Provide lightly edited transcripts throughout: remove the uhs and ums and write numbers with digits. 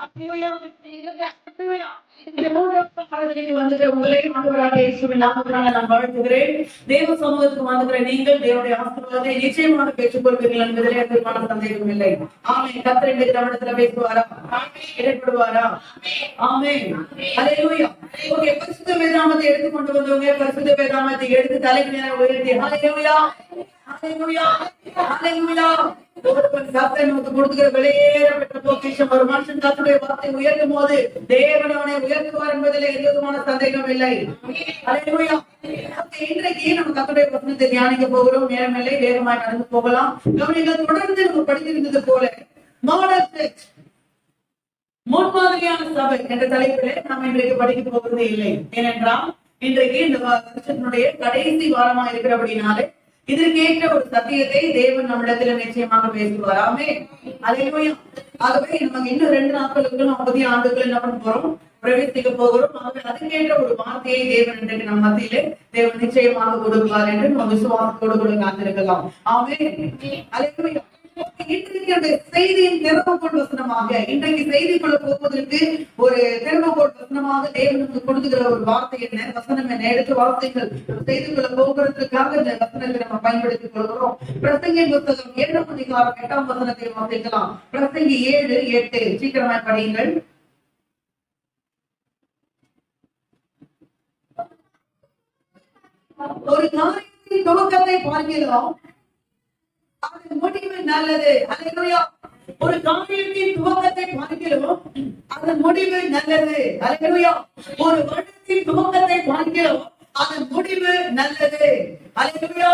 தேவ சமூகத்துக்கு வந்துகிற நீங்கள் தேவனுடைய ஆசீர்வாதத்தை நிச்சயமாக பெற்றுக் கொள்வீர்கள் என்பதிலே எதற்கான சந்தேகம் இல்லை. ஆமென். கர்த்தர் இந்த தமிழத்துல பேசுவாரா? ஏற்படுவாரா? ஆமென். அல்லேலூயா. ஓகே, பரிசுத்த வேதாகமத்தை எடுத்து கொண்டு வந்தவங்க பரிசுத்த வேதாகமத்தை எடுத்து தலைக்கு நேரா உயர்த்தி அல்லேலூயா அல்லேலூயா அல்லேலூயா. கொடுத்துக்கிற வெளியேறப்பட்ட பொக்கிஷம். ஒரு மனுஷன் கர்த்தருடைய வார்த்தை உயர்த்தும் போது தேவன் அவனை உயர்த்துவார் என்பதில் எந்த விதமான சந்தேகம் இல்லை. அல்லேலூயா. இன்றைக்கு நம்ம கர்த்தருடைய வசனத்தை தியானிக்க போகிறோம். நேரம் இல்லை, வேகமாய் நடந்து போகலாம். கவனிங்கள், தொடர்ந்து நம்ம படித்திருந்தது போல மாடல் சர்ச், முன்மாதிரியான சபை என்ற தலைப்பிலே நாம் இன்றைக்கு படிக்க போவதே இல்லை. ஏனென்றால் இன்றைக்கு இந்த வருஷத்தினுடைய கடைசி வாரமா இருக்கிறபடினாலே இதற்கேற்ற ஒரு சத்தியத்தை தேவன் நம்மிடத்துல நிச்சயமாக பேசுவார். ஆமென். அல்லேலூயா. ஆகவே நமக்கு இன்னும் 2 நாட்களுக்கு நம்ம புதிய ஆண்டுகள் என்ன பண்ண போறோம், பிரவேசிக்க போகிறோம். ஆகவே அதுக்கேற்ற ஒரு வார்த்தையை தேவன் இன்றைக்கு நம்ம மத்தியிலே தேவன் நிச்சயமாக கொடுப்பார் என்று நம்ம விசுவாசத்தோடு கூட காத்திருக்கலாம். ஆமென். அல்லேலூயா. இன்றைக்கு செய்தியின் திறவுகோள் வசனமாக, இன்றைக்கு செய்திக்குள்ள போவதற்கு ஒரு திறவுகோள் வசனமாக தேவனுக்கு கொடுத்துக்கிற ஒரு வார்த்தை என்ன, வசனம் என்ன, எடுத்து வார்த்தைகள் செய்திக்குள்ள போகிறதுக்காக இந்த வசனத்தை நம்ம பயன்படுத்திக் கொள்கிறோம். பிரசங்கி புத்தகம் 7ஆம் அதிகாரம் 8ஆம் வசனத்தை வாசிக்கலாம். பிரசங்கி 7:8 சீக்கிரமாய் படியுங்கள். ஒரு காரியத்தின் துவக்கத்தை பார்க்கிறோம், அதன் முடிவு நல்லது. அல்லேலூயா. ஒரு காரியத்தின் துவக்கத்தை பார்க்கிறோம், அதன் முடிவு நல்லது. அல்லேலூயா. ஒரு வருடத்தின் துவக்கத்தை பார்க்கிறோம், அதன் முடிவு நல்லது. அல்லேலூயா.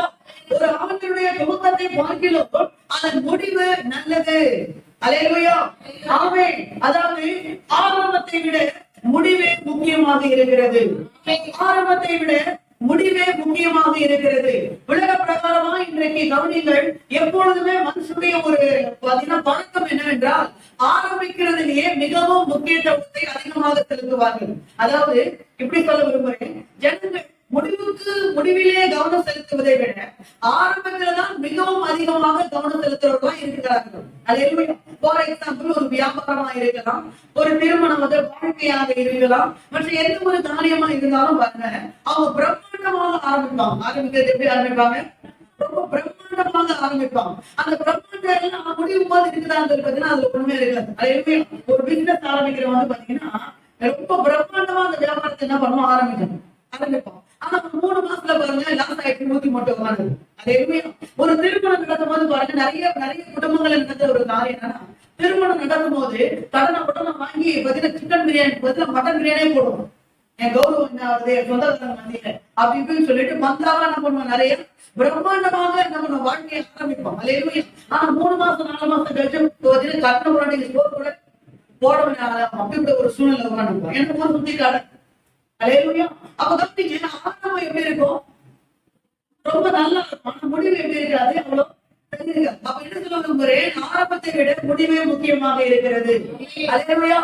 ஒரு ஆண்டினுடைய துவக்கத்தை பார்க்கிறோம், அதன் முடிவு நல்லது. அல்லேலூயா. ஆமென். அதாவது ஆரம்பத்தை விட முடிவே முக்கியமாக இருக்கிறது. ஆரம்பத்தை விட முடிவே முக்கியமாக இருக்கிறது. உலக பிரகாரமா இன்றைக்கு கவனிங்கள், எப்பொழுதுமே மனுஷனுடைய ஒரு பழக்கம் என்னவென்றால் ஆரம்பிக்கிறதுலயே மிகவும் முக்கியத்துவத்தை அதிகமாக செலுத்துவார்கள். அதாவது இப்படி சொல்ல விரும்புகிறேன், ஜனங்கள் முடிவிலே கவனம் செலுத்துவதை விட ஆரம்பத்துலதான் மிகவும் அதிகமாக கவனம் செலுத்துறவர்களா இருக்கிறார்கள். அது ஃபார் எக்ஸாம்பிள், ஒரு வியாபாரமா இருக்கலாம், ஒரு திருமணம் வாழ்க்கையாக இருக்கலாம், மற்ற எந்த ஒரு காரியமா இருந்தாலும் பாருங்க, அவங்க பிரம்மாண்டமாக ஆரம்பிக்கிறது எப்படி ஆரம்பிப்பாங்க, ரொம்ப பிரம்மாண்டமாக ஆரம்பிப்பாங்க. அந்த பிரம்மாண்டம் எல்லாம் முடிவு போது இருக்குதான்னு பாத்தீங்கன்னா அதுல ஒண்ணுமே இருக்காது. அது ஒரு பிசினஸ் ஆரம்பிக்கிறவங்க பாத்தீங்கன்னா ரொம்ப பிரம்மாண்டமா அந்த வியாபாரத்தை என்ன பண்ணுவோம் ஆரம்பிப்போம். ஆனா 3 மாசத்துல பாருங்க லாஸ் ஆயிட்டு 108 அதே ஒரு திருமணம் நடக்கும் போது பாருங்க, நிறைய குடும்பங்கள் நடந்த ஒரு காரியம் என்னன்னா, திருமணம் நடக்கும் போது கடனை வாங்கி பாத்தீங்கன்னா சிக்கன் பிரியாணி பதிலா மட்டன் பிரியாணியே போடுவோம். என் கௌரவம் என்ன ஆகுது, சொந்தக்காரங்க மத்தியில அப்படி இப்படின்னு சொல்லிட்டு மந்தாவா என்ன பண்ணுவோம், நிறைய பிரம்மாண்டமாக நம்ம வாழ்க்கையை ஆரம்பிப்போம். அல்லேலூயா. ஆனா 3 மாசம் 4 மாசம் கழிச்சு பாத்தீங்கன்னா கட்டண முன்னாடி ஸ்டோர் கூட போட அப்படி இப்படி ஒரு சூழ்நிலை உட்காந்துப்போம். என்ன சுத்தி கடன். அல்லேலூயா. அப்ப கவனிங்க, ஆரம்பம் எப்படி இருக்கும், ரொம்ப நல்லா இருக்கும். முடிவு எப்படி இருக்காது, அவ்வளவு அப்ப என்ன சொல்ல விரும்புகிறேன், ஆரம்பத்தை விட முடிவே முக்கியமாக இருக்கிறது. அல்லேலூயா.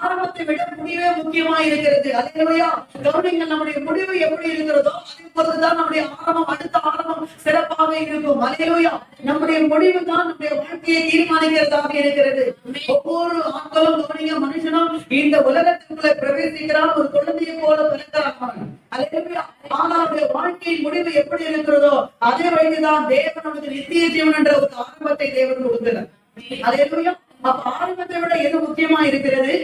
ஆரம்பத்தை விட முடிவே முக்கியமா இருக்கிறது. அல்லேலூயா. கவனிங்க, நம்முடைய முடிவு எப்படி இருக்கிறதோ அதே பொறுத்துதான் நம்முடைய ஆரம்பம், அடுத்த ஆரம்பம் சிறப்பாக இருக்கும். அல்லேலூயா. நம்முடைய முடிவு தான் நம்முடைய வாழ்க்கையை தீர்மானிக்கிறதாக இருக்கிறது. ஒவ்வொரு ஆண்களும் கவனிங்க, மனுஷனும் இந்த உலகத்துக்குள்ள பிரவேசிக்கிறான், ஒரு குழந்தையை போல பிறக்கிறான். அல்லேலூயா. ஆனால் அவருடைய வாழ்க்கையின் முடிவு எப்படி இருக்கிறதோ அதே வழிதான் தேவன் நமக்கு நித்திய ஜீவன் என்ற ஒரு ஆரம்பத்தை தேவன் கொடுக்கிறார். அல்லேலூயா. அப்ப ஆரம்பத்தை விட எது முக்கியமா இருக்கிறது,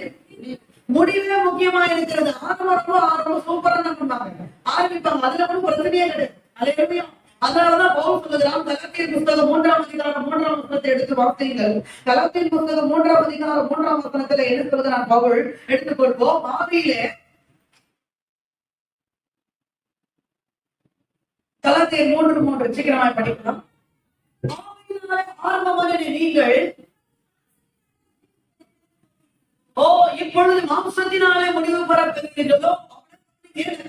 முடிவே முக்கியமா இருக்கிறது. ஆரம்பம் சூப்பரா தான் பண்ணாங்க, ஆரம்பிப்பாங்க, அதுல ஒன்றும் பிரச்சனையே கிடையாது. அல்லேலூயா. அதனாலதான் பவுல் சொல்லுகிறான், கலாத்தியர் புத்தகம் 3ஆம் அதிகாரம் 3ஆம் வசனத்தை எடுத்து வாசியுங்கள். கலாத்தியர் புத்தகம் 3ஆம் அதிகாரம் 3ஆம் வசனத்துல என்ன சொல்லுகிறான் பவுல், எடுத்துக்கொள்வோம். ஆவியிலே கலாத்தியர் 3:3 சீக்கிரமாய் படிக்கலாம். ஆரம்பமாக நீங்கள் இப்பொழுது மாம்சத்தினாலே முடிவு பெறுகின்றதோ,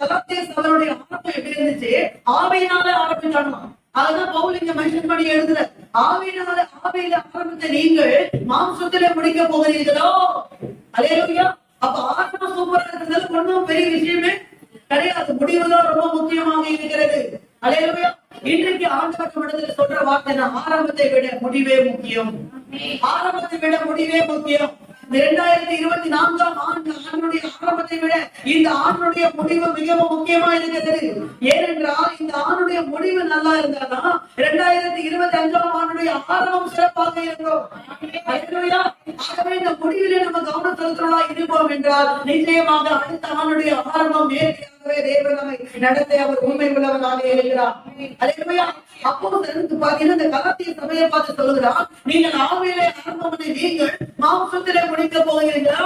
கலாத்தியர் சபையுடைய ஆரம்பம் எப்படி இருந்துச்சு, ஆவியினாலே ஆரம்பிச்சாங்க. அதுதான் பவுல் இங்க மென்ஷன் பண்ணி எழுதுற, ஆவியில ஆரம்பித்த நீங்கள் மாம்சத்திலே முடிக்க போகிறீர்களோ. அல்லேலூயா. அப்ப ஆரம்பம் சூப்பரா இருக்கிறது ஒன்றும் பெரிய விஷயமே கிடையாது, முடிவுதான் ரொம்ப முக்கியமாக இருக்கிறது. அல்லேலூயா. இன்றைக்கு ஆண்டவர் இடத்துல சொல்ற வார்த்தை, ஆரம்பத்தை விட முடிவே முக்கியம். ஆரம்பத்தை விட முடிவே முக்கியம். 2024ஆம் ஆண்டுடைய ஆரம்பத்தை விட இந்த ஆண்டுடைய முடிவு மிகவும் முக்கியமா இருக்கிறது. ஏனென்றால் இந்த ஆண்டுடைய முடிவு நல்லா இருந்தாதான் 2025ஆம் ஆண்டுடைய ஆரம்பம் சிறப்பாக இருக்கும். ஆகவே இந்த முடிவிலே நம்ம கவனம் செலுத்துவதா இருப்போம் என்றால் நிச்சயமாக அடுத்த ஆண்டுடைய ஆரம்பம் நேரடியாகவே தேவன் நம்மை நடத்த அவர் உண்மை உள்ளவராக இருக்கிறார். அல்லேலூயா. அப்போஸ்தலனுக்கு பாத்தீங்கன்னா இந்த கலாத்திய சபையை பார்த்து சொல்லுகிறார், நீங்கள் ஆவியிலே ஆரம்பம் பண்ணி நீங்கள் மாம்சத்திலே முடிக்க போகிறீர்களா?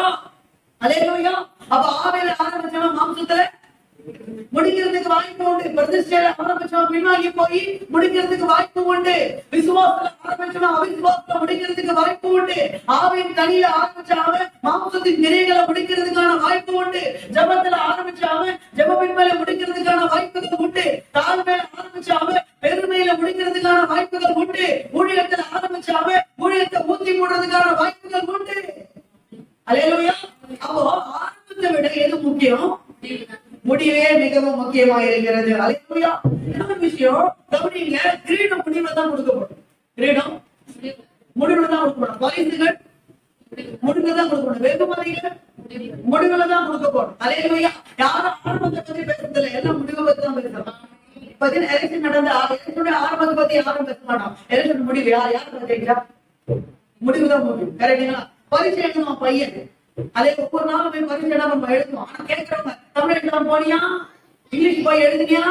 அல்லேலூயா. அப்ப ஆவியிலே ஆரம்பிச்சவன் மாம்சத்திலே முடிக்கிறதுக்கு வாய்ப்பு உண்டு. பிரதிஷ்டையில ஆரம்பிச்சவன் பின்வாங்கி போய் முடிக்கிறதுக்கு வாய்ப்பு உண்டு. விசுவாசத்துல ஆரம்பிச்சவன் அவிசுவாசத்துல முடிக்கிறதுக்கு வாய்ப்பு உண்டு. ஆவியின் கனியில ஆரம்பிச்சவன் மாம்சத்தின் கிரியைகளை முடிக்கிறதுக்கான வாய்ப்பு உண்டு. ஜபத்துல ஆரம்பிச்சவன் ஜபத்தின் மேல முடிக்கிறதுக்கான வாய்ப்புகள் உண்டு. தாழ்மையில ஆரம்பிச்சவன் பெருமையில முடிக்கிறதுக்கான வாய்ப்புகள் உண்டு. ஊழியத்துல ஆரம்பிச்சவன் ஊழியத்தை ஊத்தி போடுறதுக்கான வாய்ப்புகள் உண்டு. அல்லேலூயா. அப்போ ஆரம்பத்தை விட எது முக்கியம்? முடிவே மிகவும் முக்கியமா இருக்கிறது. அல்லேலூயா. இன்னொரு விஷயம் கவனிங்க, கிரீடம் முடிவுல தான் கொடுக்கப்படும். கிரீடம் முடிவுல தான் கொடுக்கப்படும். பரிசுகள் முடிவுல தான் கொடுக்கப்படும். வெகுமதிகள் முடிவுல தான் கொடுக்கப்படும். அல்லேலூயா. யாரும் ஆரம்பத்தை பத்தி பேசுறதில்லை, எல்லாம் முடிவை பத்தி தான் பேசுறோம். பாத்தீங்கன்னா எலெக்ஷன் நடந்த எலெக்ஷனுடைய ஆரம்பத்தை பத்தி யாரும் பேச மாட்டோம். எலெக்ஷன் முடிவு யார் கேட்கிறா? முடிவுதான் முடிவு. கரெக்டுங்களா? பரிசு எழுதணும் பையன், அதே ஒவ்வொரு நாளும் போய் பரிசு நம்ம எழுதுவோம். ஆனா கேட்கிறவங்க தமிழ் எக்ஸாம் போனியா, இங்கிலீஷ் போய் எழுதுனியா,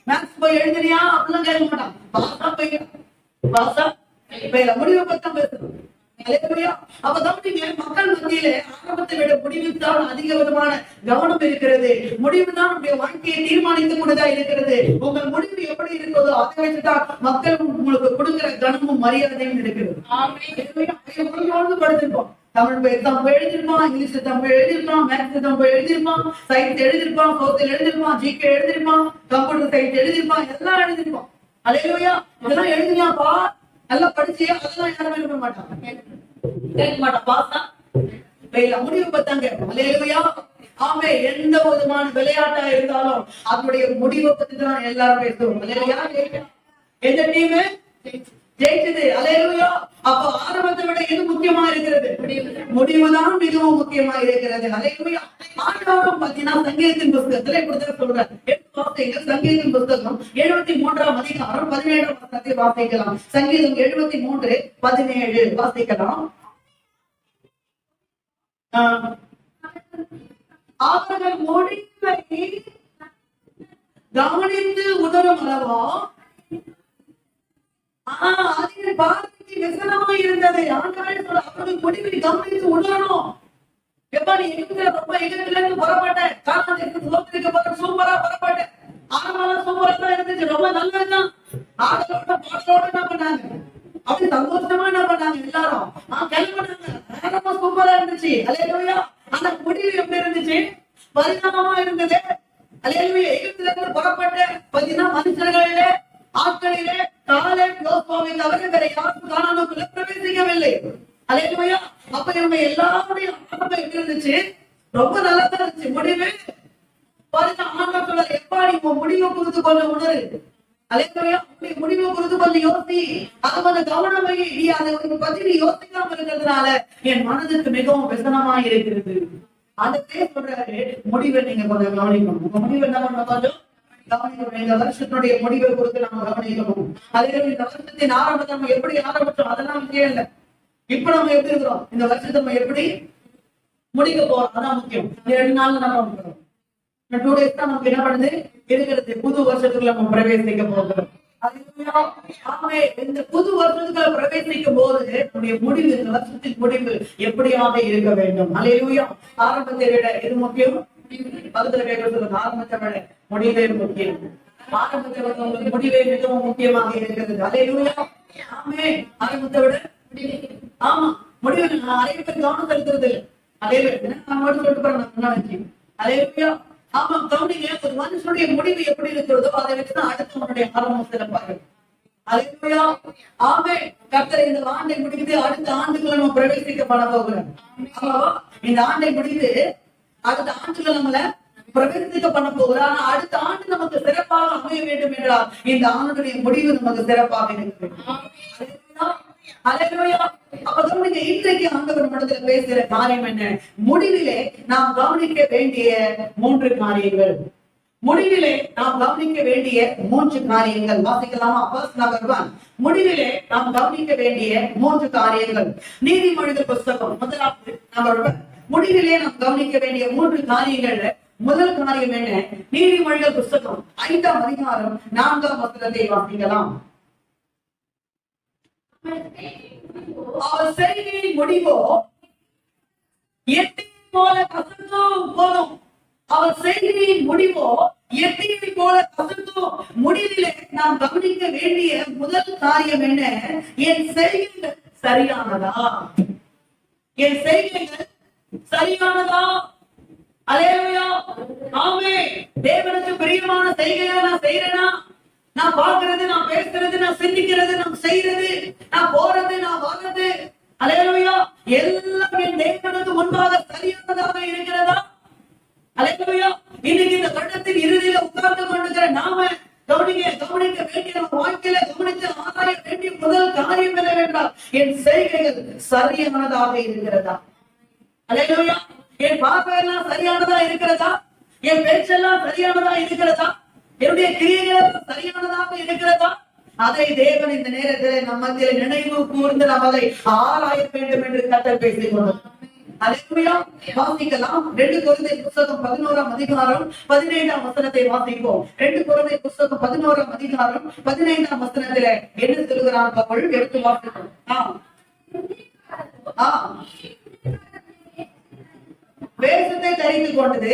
மேத்ஸ் போய் எழுதுனியா அப்படிலாம் கேட்க மாட்டான். பாசா போய் பாசா முடிவை பத்தி பேசணும். அப்பதான் மக்கள் மத்தியிலே ஆரம்பத்தை விட முடிவுதான் அதிக விதமான கவனம் இருக்கிறது. முடிவுதான் நம்முடைய வாழ்க்கையை தீர்மானித்துக் கொண்டுதா இருக்கிறது. உங்கள் முடிவு எப்படி இருக்கிறதோ அதை வச்சுதான் மக்கள் உங்களுக்கு கொடுக்கிற கனமும் மரியாதையும் இருக்கிறது. படிச்சிருப்போம், தமிழ் எக்ஸாம் போய் எழுதிருப்பான், இங்கிலீஷ் எக்ஸாம் போய் எழுதிருப்பான், மேத்ஸ் எக்ஸாம் போய் எழுதிருப்பான், சயின்ஸ் எழுதிருப்பான், சோசியல் எழுதிருப்பான், ஜிகே எழுதிருப்பான், கம்ப்யூட்டர் சயின்ஸ் எழுதிருப்பான், எல்லாம் எழுதிருப்பான். அல்லேலூயா. இதெல்லாம் எழுதினியாப்பா, நல்லா படிச்சியா? அதெல்லாம் யாருமே எழுத மாட்டாங்க, கேட்க மாட்டான். பாசா முடிவு பார்த்தாங்க. அல்லேலூயா. ஆமே. எந்த விதமான விளையாட்டா இருந்தாலும் அதனுடைய முடிவை பத்தி தான் எல்லாரும் பேசுவோம். அல்லேலூயா. எந்த டீம் ஜெயிச்சது? அல்லேலூயா. அப்ப ஆரம்பத்தை விட எது முக்கியமா இருக்கிறது? முடிவுதான் மிகவும் முக்கியமா இருக்கிறது. அல்லேலூயா. ஆண்டவரும் பாத்தீங்கன்னா சங்கீதத்தின் புஸ்தகத்துல இப்படிதான் சொல்றாரு. சங்கீதத்தின் புஸ்தகம் 73ஆம் அதிகாரம் 17ஆம் வசனத்தை வாசிக்கலாம். சங்கீதம் 73:17 வாசிக்கலாம். அவர்கள் முடிவை கவனித்து உணரும் அளவா அதில் பார்வைக்கு விசனமா இருந்தது. அவர்கள் முடிவை கவனித்து உணரணும். எப்ப நீ ரொம்ப எகிப்துல இருந்து புறப்பட்ட சூப்பரா புறப்பட்ட ஆரம்பம் சூப்பரா தான் இருந்துச்சு, ரொம்ப நல்லதுதான். ஆடலோட பாடலோட என்ன பண்ணாங்க? அப்படி சந்தோஷமா என்ன பண்ணாங்க? எல்லாரும் கிளம்பினாங்க. ரொம்ப சூப்பரா இருந்துச்சு. அல்லேலூயா. ஆனா முடிவு எப்படி இருந்துச்சு? பரிணாமமா இருந்தது. அல்லேலூயா. எகிப்துல இருந்து புறப்பட்ட பாத்தீங்கன்னா மனுஷர்களில ஆட்களிலே காலேப் யோசுவாவை தவிர வேற யாருக்கும் கானானுக்குள்ள பிரவேசிக்கவில்லை. அல்லேலூயா. அப்ப இவங்க எல்லாருடைய ஆரம்பம் எப்படி இருந்துச்சு? ரொம்ப நல்லா தான் இருந்துச்சு. முடிவு பாருங்க, ஆண்டவர் சொல்றாரு, எப்பா நீ உன் முடிவை குறித்து கொஞ்சம் உணரு. அல்லேலூயா. முடிவை குறித்து கொஞ்சம் யோசி, அது கொஞ்சம் கவனம் வை. நீ அதை பத்தி நீ யோசிக்காம இருக்கிறதுனால என் மனதுக்கு மிகவும் விசனமா இருக்கிறது. அதுக்கே சொல்றாரு, முடிவை நீங்க கொஞ்சம் கவனிக்கணும். உங்க முடிவு என்ன பண்ண கொஞ்சம் கவனிக்கணும். இந்த வருஷத்தினுடைய முடிவை குறித்து நம்ம கவனிக்கணும். அதே இந்த வருஷத்தின் ஆரம்பத்தை நம்ம எப்படி ஆரம்பிச்சோம் அதெல்லாம் முக்கியம் இல்லை. இப்ப நம்ம எப்படி இருக்கிறோம், இந்த வருஷத்தை நம்ம எப்படி முடிக்க போறோம் அதான் முக்கியம். 2 நாள் நம்ம 2 days தான் நமக்கு என்ன பண்ணுது இருக்கிறது. புது வருஷத்துக்குள்ள நம்ம பிரவேசிக்க போகிறோம். இந்த புது வருஷத்துக்குள்ள பிரவேசிக்கும் போது நம்முடைய முடிவு, இந்த வருஷத்தின் முடிவு எப்படியாக இருக்க வேண்டும். அல்லேலூயா. ஆரம்பத்தை விட எது முக்கியம்? பக்கத்துல கேட்க சொல்லுங்க. ஆரம்பத்தை விட முடிவே முக்கியம். ஆரம்பத்தை விட உங்களுக்கு முடிவே மிகவும் முக்கியமாக இருக்கிறது. அல்லேலூயா. ஆமே. ஆரம்பத்தை விட ஆமா முடிவு நிறைய பேர் கவனம் செலுத்துறது இல்லை. அதே சொல்லிட்டு பாருங்க. அல்லேலூயா. ஆமா கவனிங்க, ஒரு மனுஷனுடைய முடிவு எப்படி இருக்கிறதோ அதை வச்சுதான் அடுத்தவனுடைய ஆரம்பம் சிறப்பாக. அல்லேலூயா. ஆமே. கர்த்தர் இந்த ஆண்டை முடிந்து அடுத்த ஆண்டுக்குள்ள நம்ம பிரவேசிக்கப்பட போகிறோம். இந்த ஆண்டை முடிந்து அடுத்த ஆண்டுல நம்மள பிரவேசிக்க பண்ண போகிறோம். ஆனா அடுத்த ஆண்டு நமக்கு சிறப்பாக அமைய வேண்டும் என்றால் இந்த ஆண்டுடைய முடிவு நமக்கு சிறப்பாக இருக்கு. அல்லேலூயா. அப்பதான் நீங்க இன்றைக்கு ஆண்டவர் மனதில் பேசுகிற காரியம் என்ன? முடிவிலே நாம் கவனிக்க வேண்டிய 3 காரியங்கள். முடிவிலே நாம் கவனிக்க வேண்டிய 3 காரியங்கள். வாசிக்கலாமா? ஃபர்ஸ்ட் நம்பர் 1, முடிவிலே நாம் கவனிக்க வேண்டிய 3 காரியங்கள். நீதிமொழிகள் புஸ்தகம் முதலாவது நம்பர் 1, முடிவிலே நாம் கவனிக்க வேண்டிய 3 காரியங்கள். முதல் காரியம் என்ன? நீதிமொழிகள் புஸ்தகம் 5ஆம் அதிகாரம் 4ஆம் வசனத்தை வாசிக்கலாம். அவர் செய்கையின் முடிவோ எட்டி போல கசந்தும் போதும். அவர் செய்கையின் முடிவோ எட்டியை போல கசந்தும். முடிவிலே நாம் கவனிக்க வேண்டிய முதல் காரியம் என்ன? என் செய்கைகள் சரியானதா? என் செய்கைகள் சரியானதா? அல்லேலூயா. ஆமென். தேவனுக்கு பிரியமான செய்கைகளை நான் செய்யறேனா? நான் பார்க்கிறது, நான் பேசுறது, நான் சிந்திக்கிறது, நான் செய்யறது, நான் போறது, நான் வர்றது, அல்லேலூயா, எல்லாம் என் தேவனுக்கு முன்பாக சரியானதாக இருக்கிறதா? அல்லேலூயா. இன்னைக்கு இந்த வருடத்தின் இறுதியில உட்கார்ந்து கொண்டிருக்கிற நாம கவனிக்க வேண்டிய நம்ம வாழ்க்கையில கவனித்து ஆராய வேண்டிய முதல் காரியம் என்னவென்றால், என் செய்கைகள் சரியானதாக இருக்கிறதா? அல்லேலூயா. என் பார்வையெல்லாம் சரியானதா இருக்கிறதா? என் பேச்செல்லாம் சரியானதா இருக்கிறதா? என்னுடைய கிரியைகள் சரியானதாக இருக்கிறதா? அதை தேவன் இந்த நேரத்தில் நம் மத்தியில் நினைவு கூர்ந்து நாம் அதை ஆராய வேண்டும் என்று கர்த்தர் பேசிக் கொண்டார். அல்லேலூயா. வாசிக்கலாம். 2 கொரிந்தியர் புஸ்தகம் 11ஆம் அதிகாரம் 15ஆம் வசனத்தை வாசிப்போம். 2 கொரிந்தியர் புஸ்தகம் 11ஆம் அதிகாரம் 15ஆம் வசனத்திலே என்ன சொல்கிறான் பவுல்? எடுத்து வாசிப்போம். வேஷத்தை தரித்து கொண்டது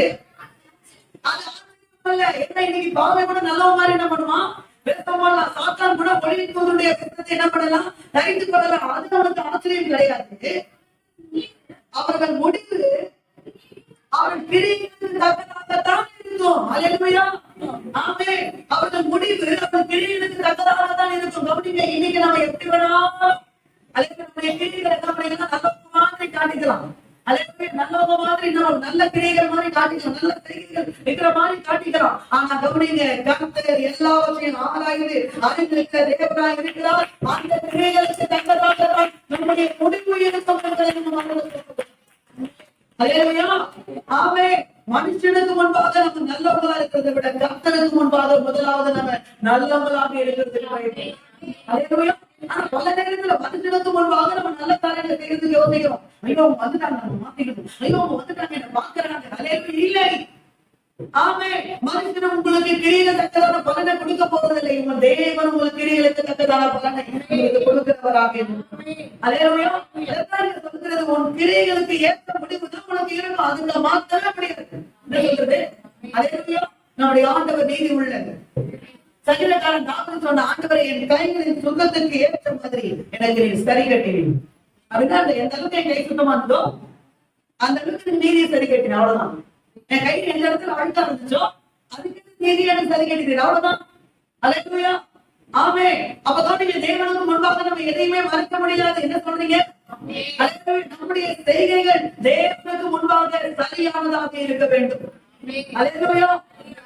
என்ன? இன்னைக்கு பாவை கூட நல்ல மாதிரி என்ன பண்ணுவான்? வேஷமாலாம் சாத்தான் கூட ஒளிவித்தவருடைய வேஷத்தை என்ன பண்ணலாம்? தரித்து கொள்ளலாம். அது அவனுக்கு ஆச்சரியம் கிடையாது. அவர்கள் முடிவு அவர்கள் கிரியைகளுக்கு தக்கதாகத்தான் இருக்கும். அல்லேலூயா. ஆமென். அவர்கள் முடிவு அவர்கள் கிரியைகளுக்கு தக்கதாகத்தான் இருக்கும். கவனிங்க, இன்னைக்கு நம்ம எப்படி வேணாலும் நம்முடைய கிரியைகளை என்ன பண்ணிக்கலாம்? நல்ல மாதிரி காட்டிக்கலாம். அல்லேலூயா. நல்ல மாதிரி நம்ம நல்ல கிரியைகள் மாதிரி காட்டிக்கலாம், நல்ல செய்கைகள் இருக்கிற மாதிரி காட்டிக்கலாம். ஆனா கவனிங்க, கர்த்தர் எல்லாவற்றையும் ஆராய்ந்து அறிந்திருக்கிற தேவனாய் இருக்கிறார். அந்த கிரியைகளுக்கு தக்கதாகத்தான் நம்முடைய முடிவு இருக்கும் என்பதை நம்ம மறந்துவிடக்கூடாது. அல்லேலூயா. ஆமென். மனுஷனுக்கு முன்பாக நம்ம நல்லவங்களா இருக்கிறதை விட கர்த்தருக்கு முன்பாக முதலாவது நம்ம நல்லவங்களாக இருக்கிறது. அல்லேலூயா. ஆனா பல நேரத்துல மனுஷனுக்கு முன்பாக நம்ம நல்ல காரியங்களை செய்யறதுக்கு யோசிக்கிறோம். ஐயோ அவங்க வந்துட்டாங்க, நம்ம மாத்திக்கணும். ஐயோ அவங்க வந்துட்டாங்க, என்ன பாக்குறாங்க. அல்லேலூயா. இல்லை. ஆமென். மனுஷன் உங்களுக்கு கிரியைகள் தக்கதான பலனை கொடுக்க போவதில்லை. உங்க தேவன் உங்களுக்கு கிரியைகளுக்கு தக்கதான பலனை உங்களுக்கு கொடுக்கிறவராக இருக்கிறார். அல்லேலூயா. எதற்காக சொல்கிறது? உன் கிரியைகளுக்கு ஏற்ற முடிவு தான் உனக்கு இருக்கும். அதுங்க மாத்தவே முடியாது. என்ன சொல்றது? அல்லேலூயா. நம்முடைய ஆண்டவர் நீதி உள்ளது. சங்கீதக்காரன் தாவீது சொன்ன, ஆண்டவரே, என் கைகளின் சுத்தத்திற்கு ஏற்ற மாதிரி எனக்கு நீ சரி கட்டினீர். அப்படின்னா எந்த அளவுக்கு என் கை சுத்தமா இருந்தோ அந்த அளவுக்கு நீதியை சரி கட்டின. அவ்வளவுதான். என் கை எந்த இடத்துல அழுத்தா இருந்துச்சோ அதுக்கு நீதி எனக்கு சரி கட்டினீர். அவ்வளவுதான். அல்லேலூயா. ஆமென். அப்பதான் நீங்க தேவனுக்கு முன்பாக நம்ம எதையுமே மறைக்க முடியாது. என்ன சொல்றீங்க? நம்முடைய செய்கைகள் தேவனுக்கு முன்பாக சரியானதாக இருக்க வேண்டும். அல்லேலூயா.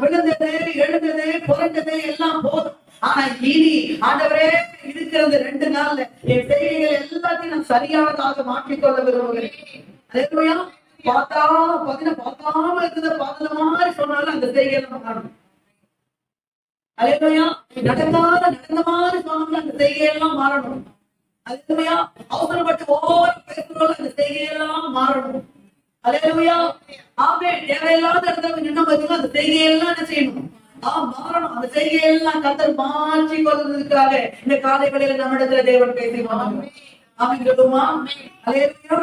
விழுந்தது, எழுந்தது, குறைந்தது எல்லாம் போதும். ஆனா இனி ஆண்டவரே இருக்கிறது 2 நாள்ல என் செய்கைகள் எல்லாத்தையும் நான் சரியானதாக மாற்றிக்கொள்ள விரும்புகிறேன். அல்லேலூயா. பார்க்காம இருந்தது பார்த்தது மாதிரி சொன்னாலும் அந்த செய்கையை நம்ம காணும். அல்லேலூயா. நடந்த மாதிரி சொன்னாலும் அந்த செய்கையெல்லாம் மாறணும். அல்லேலூயா. அவசரப்பட்டு ஒவ்வொரு பேசுறோம் அந்த செய்கையெல்லாம் மாறணும். அல்லேலூயா. ஆமென். தேவையில்லாத இடத்துல நின்று பார்த்தீங்கன்னா அந்த செய்கையெல்லாம் என்ன செய்யணும்? மாறணும். அந்த செய்கையெல்லாம் கர்த்தர் மாற்றி கொள்வதற்காக இந்த காலை வேளையில நம்மிடத்துல தேவன் பேசிவாங்க. ஆமென் சொல்லுமா? அல்லேலூயா.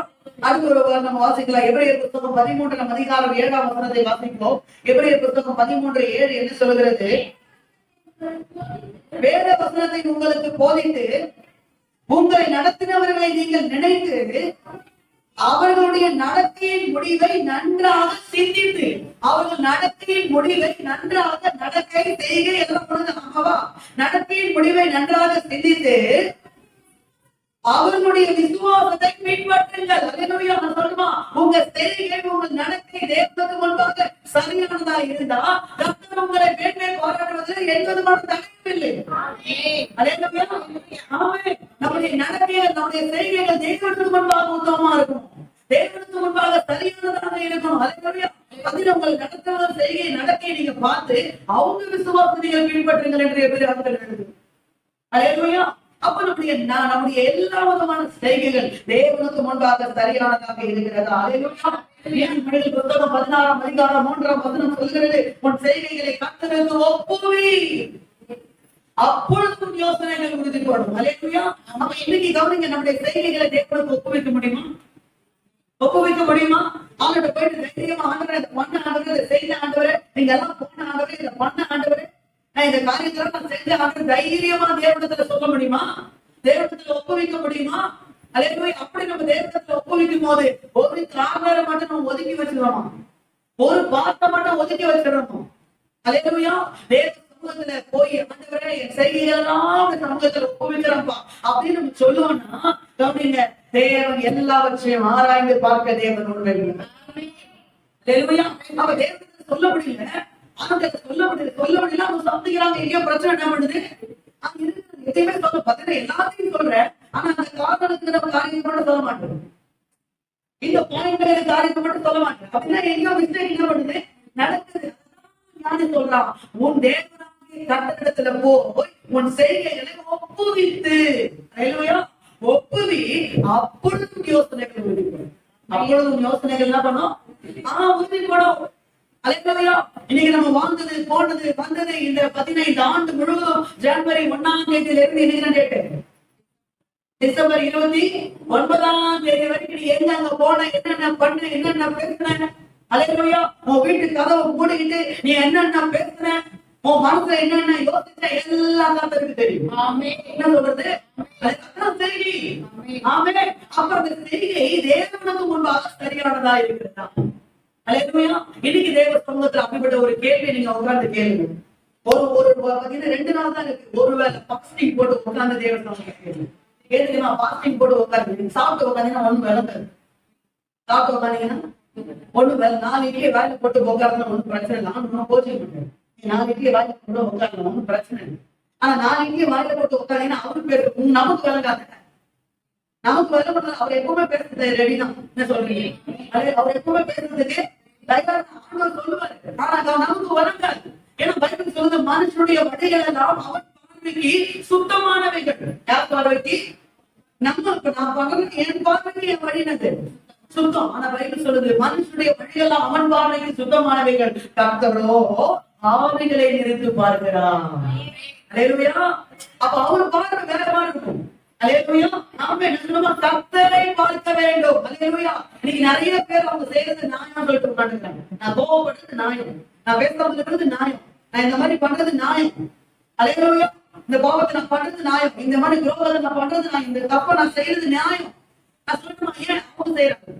அடுத்த ஒரு நம்ம வாசிக்கலாம். எபிரேயர் புத்தகம் 13ஆம் அதிகாரம் 7ஆம் வசனத்தை வாசிப்போம். எபிரேயர் புத்தகம் 13:7 என்ன சொல்கிறது? வேத வசனத்தை உங்களுக்கு போதித்து உங்களை நடத்தினவர்களை நீங்கள் நினைத்து அவர்களுடைய நடத்தையின் முடிவை நன்றாக சிந்தித்து, அவர்கள் நடத்தையின் முடிவை நன்றாக நடக்கை செய்கை எல்லாம் பொழுது நடத்தையின் முடிவை நன்றாக சிந்தித்து அவர்களுடைய விசுவாசத்தை பின்பற்றுங்கள். அல்லேலூயா. நான் சொல்லுமா, உங்க செய்கை உங்கள் நடத்தை தேவனுக்கு முன்பாக சரியானதா இருந்தா கர்த்தர் மற்றவங்களை மேன்மை பாராட்டுவதில் எந்த விதமான தடையும் இல்லை. அல்லேலூயா. ஆமென். நம்முடைய நடக்கைகள், நம்முடைய செய்கைகள் தேவனுக்கு முன்பாக உத்தமமா இருக்கணும். தேவனுக்கு முன்பாக சரியானதாக இருக்கணும். அல்லேலூயா. அதில் உங்கள் நடத்துகிற செய்கை நடக்கையை நீங்க பார்த்து அவங்க விசுவாசத்தை நீங்கள் பின்பற்றுங்கள் என்று எபிரேயர்கள் எழுதுது. அல்லேலூயா. அப்ப நம்முடைய எல்லா விதமான செய்கைகள் தேவனுக்கு முன்பாக சரியானதாக இருக்கிறதா? அல்லேலூயா. புத்தகம் 16ஆம் அதிகாரம் 3ஆம் வசனம் சொல்கிறது, உன் செய்கைகளை கர்த்தருக்கு ஒப்புவி, அப்பொழுது உன் யோசனைகள் உறுதிப்படும். அல்லேலூயா. அப்ப இன்னைக்கு கவனிங்க, நம்முடைய செய்கைகளை தேவனுக்கு ஒப்புவிக்க முடியுமா? ஒப்புவிக்க முடியுமா? அவங்கள்ட்ட போயிட்டு தைரியமா, ஆண்டவரே இதை பண்ண, ஆண்டவரே இதை செய்த, ஆண்டவரே நீங்க எல்லாம் போன, ஆண்டவரே இதை பண்ண, ஆண்டவரே நான் இந்த காரியத்துல நான் செஞ்ச, ஆண்டவரே தைரியமா தேவனிடத்துல சொல்ல முடியுமா? தேவனிடத்துல ஒப்புவிக்க முடியுமா? அல்லேலூயா. அப்படி நம்ம தேவனிடத்துல ஒப்புவிக்கும் போது ஒரு காரணரை மட்டும் நம்ம ஒதுக்கி வச்சிடணும், ஒரு பாட்டை மட்டும் ஒதுக்கி வச்சிடணும். அல்லேலூயா. தேவ சமூகத்துல போய் ஆண்டவரே என் செய்கையெல்லாம் சமூகத்துல ஒப்புவிக்கிறப்பா அப்படின்னு நம்ம சொல்லுவோம்னா, கவனிங்க, தேவன் எல்லாவற்றையும் ஆராய்ந்து பார்க்க தேவன் உண்மை. அல்லேலூயா. அப்ப தேவனுக்கு சொல்ல முடியல, சொல்ல முடியல, அவங்க சந்திக்கிறாங்க, எங்கேயோ பிரச்சனை என்ன பண்ணுது, எதையுமே சொல்ல பார்த்தீங்கன்னா எல்லாத்தையும் சொல்றேன், ஆனா அந்த காரணத்துக்கு நம்ம காரியத்தை மட்டும் சொல்ல மாட்டோம், இந்த பாயிண்ட் காரியத்தை மட்டும் சொல்ல மாட்டேன். அப்படின்னா எங்கேயோ மிஸ்டேக் என்ன பண்ணுது, நடக்குது. ஞானி சொல்றான், உன் தேவனாகிய கர்த்தரிடத்துல போய் உன் செய்கைகளை ஒப்புவித்து, அல்லேலூயா, ஒப்புவி, அப்பொழுதும் யோசனைகள் உறுதிப்படும். அப்பொழுதும் யோசனைகள் என்ன பண்ணும்? உறுதிப்படும். அல்லேலூயா. இன்னைக்கு நம்ம வாழ்ந்தது, போனது, வந்தது, இந்த 15 ஆண்டு முழுவதும் ஜனவரி 1ஆம் தேதியிலிருந்து இன்னைக்கு டேட்டு டிசம்பர் 29ஆம் தேதி வரைக்கும் நீ எங்க அங்க போன, என்னென்ன பண்ண, என்னென்ன பேசுன, அல்லேலூயா, உன் வீட்டு கதவை மூடிக்கிட்டு நீ என்னென்ன பேசுன, உன் மனசுல என்னென்ன யோசிச்ச, எல்லாம் கர்த்தருக்கு தெரியும். என்ன சொல்றது? செய்தி. ஆமென். அப்புறம் அந்த செய்தியை தேவனுக்கு முன்பாக சரியானதா இருக்கிறதா? அல்லேலூயா. இன்னைக்கு தேவ சமூகத்துல அப்படிப்பட்ட ஒரு கேள்வி நீங்க உட்கார்ந்து கேளுங்க. ஒரு 2 நாள் தான் இருக்கு. ஒருவேளை பாஸ்டிங் போட்டு உட்கார்ந்து தேவ சமூகத்துல கேளுங்க. கேளுங்க, பாஸ்டிங் போட்டு உட்கார்ந்து நீங்க சாப்பிட்டு உட்காந்தீங்கன்னா ஒண்ணு விளங்காது. சாப்பிட்டு உட்காந்தீங்கன்னா ஒண்ணு வேலை, 4 இட்லி வாயில போட்டு உட்கார்ந்து ஒன்னும் பிரச்சனை இல்லை. நான் கோச்சிங் பண்றேன், 4 இட்லி வாயில போட்டு உட்கார்ந்து ஒன்னும் பிரச்சனை இல்லை. ஆனா 4 இட்லி வாயில போட்டு உட்காந்தீங்கன்னா அவருக்கு பேரு நமக்கு விளங்காத, நமக்கு விளங்குறது. அவர் எப்பவுமே பேசுறது ரெடி தான். என்ன சொல்றீங்க? அவர் எப்பவுமே பேசுறதுக்கு தயார் சொல்லுவாரு. ஆனா நமக்கு வழங்காது. ஏன்னா பைபிள் சொல்லுது, மனுஷனுடைய வழிகள் எல்லாம் அவன் பார்வைக்கு சுத்தமானவைகள். யார் பார்வைக்கு? நம்ம நான் பார்க்கறது என் பார்வைக்கு என் வழினது சுத்தம். ஆனா பைபிள் சொல்லுது, மனுஷனுடைய வழிகள் அவன் பார்வைக்கு சுத்தமானவைகள், கர்த்தரோ ஆவிகளை நிறுத்து பார்க்கிறான். அல்லேலூயா. அப்ப அவர் பார்வை வேற மாதிரி இருக்கும். அல்லேலூயா. நாம என்ன சொல்லுவோம்? கர்த்தரை பார்க்க வேண்டும். அல்லேலூயா. இன்னைக்கு நிறைய பேர் அவங்க செய்யறது நியாயம் சொல்லிட்டு உட்காந்துருக்காங்க. நான் கோபப்படுறது நியாயம், நான் பேசுறது நியாயம், நான் இந்த மாதிரி பண்றது நியாயம். அல்லேலூயா. இந்த கோபத்தை நான் பண்றது நியாயம், இந்த மாதிரி துரோகத்தை நான் பண்றது நியாயம், இந்த தப்பை நான் செய்யறது நியாயம். நான் சொல்லட்டுமா? ஏன் அவங்க செய்யறாங்க,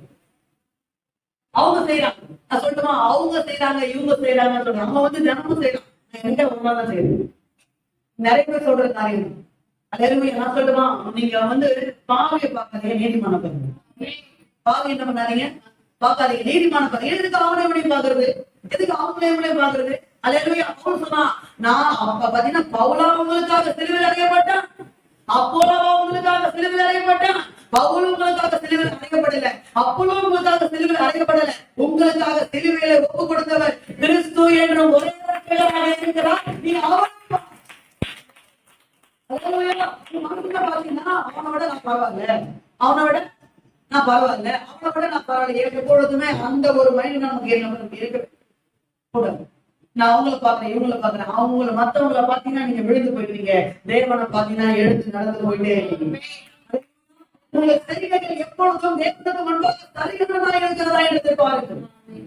அவங்க செய்யறாங்க. நான் சொல்லட்டுமா? அவங்க செய்யறாங்க, இவங்க செய்யறாங்கன்னு சொல்றாங்க. அவங்க தினமும் செய்யறாங்க, என்கிட்ட ஒன்றாதான் செய்யறது. நிறைய பேர் சொல்ற காரியம். அல்லேலூயா. நான் சொல்லுமா, நீங்க பாவியை பார்க்காதீங்க, நீதிமான பாருங்க. பாவி என்ன பண்ணாதீங்க, பார்க்காதீங்க, நீதிமான பாருங்க. எதுக்கு அவனை எப்படி பாக்குறது, எதுக்கு அவங்களையும் பாக்குறது? அல்லேலூயா. பவுல் சொன்னா, நான் அப்ப பாத்தீங்கன்னா பவுலா உங்களுக்காக சிலுவையில் அறையப்பட்டான், அப்போலோ உங்களுக்காக சிலுவையில் அறையப்பட்டான், பவுல் உங்களுக்காக சிலுவையில் அறையப்படல, அப்போலோ உங்களுக்காக சிலுவையில் அறையப்படல, உங்களுக்காக சிலுவையில ஒப்பு கொடுத்தவர் கிறிஸ்து என்ற ஒரே இருக்கிறார். நீ அவன் பாத்தீங்கன்னா அவனை விட நான் பரவாயில்ல, அவனை விட நான் பரவாயில்ல, அவனை விட நான் பரவாயில்ல. எப்பொழுதுமே அந்த ஒரு மைண்ட் நமக்கு இருக்க கூடாது. நான் அவங்களை பாக்குறேன், இவங்களை பாக்குறேன், அவங்கள மத்தவங்களை பாத்தீங்கன்னா நீங்க விழுந்து போயிடுவீங்க, தேவனை பாத்தீங்கன்னா எடுத்து நடந்து போயிட்டே இருக்கீங்க. உங்க செய்கைகள் எப்பொழுதும் தேவனுக்கு முன்பாக சரியானதா இருக்கிறதா என்று பாருங்கள்.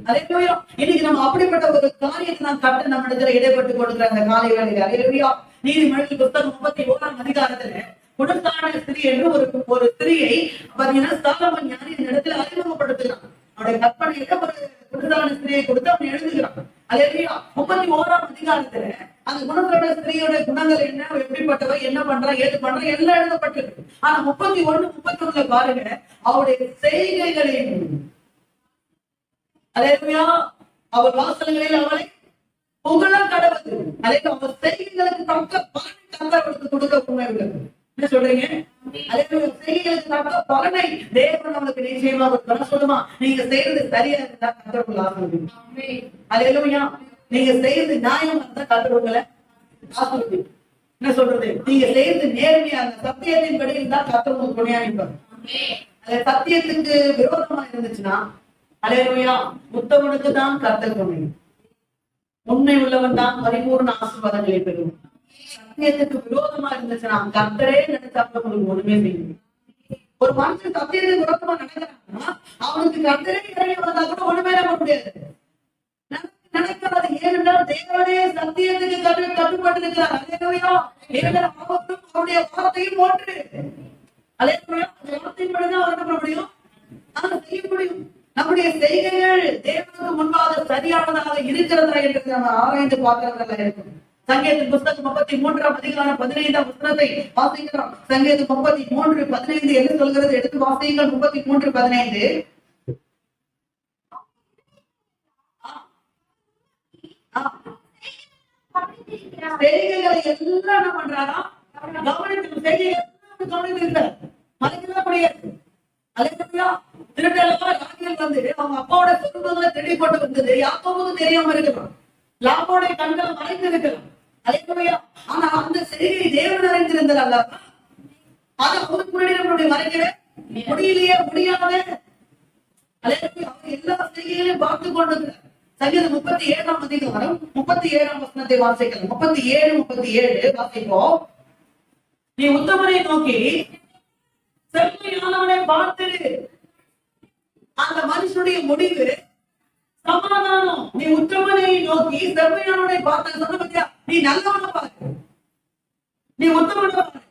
அல்லேலூயா. இன்னைக்கு நம்ம அப்படிப்பட்ட ஒரு காரியத்தை நாம் கட்ட நம்ம இடத்துல இடைப்பட்டு கொடுக்கிற அந்த காலை வேளையில, அல்லேலூயா, நீதிமொழிகள் புத்தகம் 31ஆம் அதிகாரத்துல குணத்தான ஸ்திரீ என்று ஒரு ஸ்திரீயை பாத்தீங்கன்னா சாலமோன் ஞானி இந்த இடத்துல அறிமுகப்படுத்துகிறான். அவருடைய கற்பனையில ஒரு குணத்தான ஸ்திரீயை கொடுத்து அவன் எழுதுகிறான். அல்லேலூயா. 31ஆம் அதிகாரத்துல அந்த குணத்தோட ஸ்திரீயோட குணங்கள் என்ன, எப்படிப்பட்டவ, என்ன பண்றா, ஏது பண்றா, எல்லாம் எழுதப்பட்டிருக்கு. ஆனா 31, 31 பாருங்க, அவருடைய செய்கைகளின், அல்லேலூயா, அவர் வாசல்களில் அவளை புகழும் கடவுள். அதே அவர் செய்கைகளுக்கு தக்க பலனை கர்த்தருக்கு கொடுக்க உண்மை உள்ளது. என்ன சொல்றீங்க? அதே செய்கைகளுக்கு தக்க பலனை தேவன் நமக்கு நிச்சயமா ஒரு சொல்லுமா, நீங்க செய்யறது சரியா இருந்தா கர்த்தருக்குள்ள ஆசீர்வதிப்பார். அல்லேலூயா. நீங்க செய்யறது நியாயமா இருந்தா கர்த்தர் உங்களை ஆசீர்வதிப்பார். என்ன சொல்றது? நீங்க செய்யறது நேர்மையா இருந்தா சத்தியத்தின் படி இருந்தா கர்த்தர் உங்களுக்கு துணையா நிற்பார். அது சத்தியத்துக்கு விரோதமா இருந்துச்சுன்னா அல்லேலூயா, உத்தமனுக்கு தான் கர்த்தர் துணை. உண்மை உள்ளவன் தான் பரிபூர்ண ஆசீர்வாதங்களை பெறும். சத்தியத்துக்கு விரோதமா இருந்துச்சுன்னா கர்த்தரே நினைச்சாப்ப உங்களுக்கு ஒண்ணுமே செய்யும். ஒரு மனுஷன் சத்தியத்துக்கு விரோதமா நினைக்கிறான்னா அவனுக்கு கர்த்தரே இறங்கி வந்தா கூட ஒண்ணுமே பண்ண முடியாது. நினைக்கிறது ஏனென்றால் தேவனே சத்தியத்துக்கு கட்டுப்பட்டு இருக்கிறார். அல்லேலூயா. அவருடைய வார்த்தையும் ஒன்று. அல்லேலூயா. வார்த்தையின்படிதான் அவர் என்ன பண்ண முடியும்? நாங்க செய்ய முடியும். நம்முடைய செய்கைகள் தேவனுக்கு முன்பாக சரியானதாக இருக்கிறதா என்று நம்ம ஆராய்ந்து பார்க்கிறதா இருக்கும். சங்கீதத்தின் புத்தகம் 33ஆம் அதிகாரம் 15ஆம் வசனத்தை வாசிக்கிறோம். சங்கீதம் 33:15 என்ன சொல்கிறது? எடுத்து வாசியுங்கள். 33:15. செய்கைகளை எல்லாம் என்ன பண்றாரா? கவனித்து செய்கைகள் கவனித்திருக்கிறார். மறைக்கலாம் முடியாது. அல்லேலூயா. திருடெல்லாம் ராணிகள் வந்து அவங்க அப்பாவோட சொந்தங்களை திருடி போட்டு வந்தது யாக்கோபுக்கு தெரியாம இருக்கலாம். லாபோடைய கண்களை மறைந்து இருக்கலாம். அல்லேலூயா. ஆனா அந்த செய்தியை தேவன் அறிந்திருந்தார் அல்லவா? அதை அவருக்கு முன்னாடி நம்மளுடைய மறைக்கவே முடியலையே, முடியாத. அல்லேலூயா. அவர் எல்லா செய்திகளையும் பார்த்து கொண்டிருக்கிறார். சங்கீதம் 37ஆம் அதிகாரம் 37ஆம் வசனத்தை வாசிக்கலாம். 37 வாசிப்போம். நீ உத்தமனை நோக்கி செம்மையானவனை பார்த்து அந்த மனுஷனுடைய முடிவு சமாதானம். நீ உத்தமனை நோக்கி செம்மையானவனை பார்த்து சொன்ன பத்தியா, நீ நல்லவனை பாரு, நீ உத்தமனை பாரு,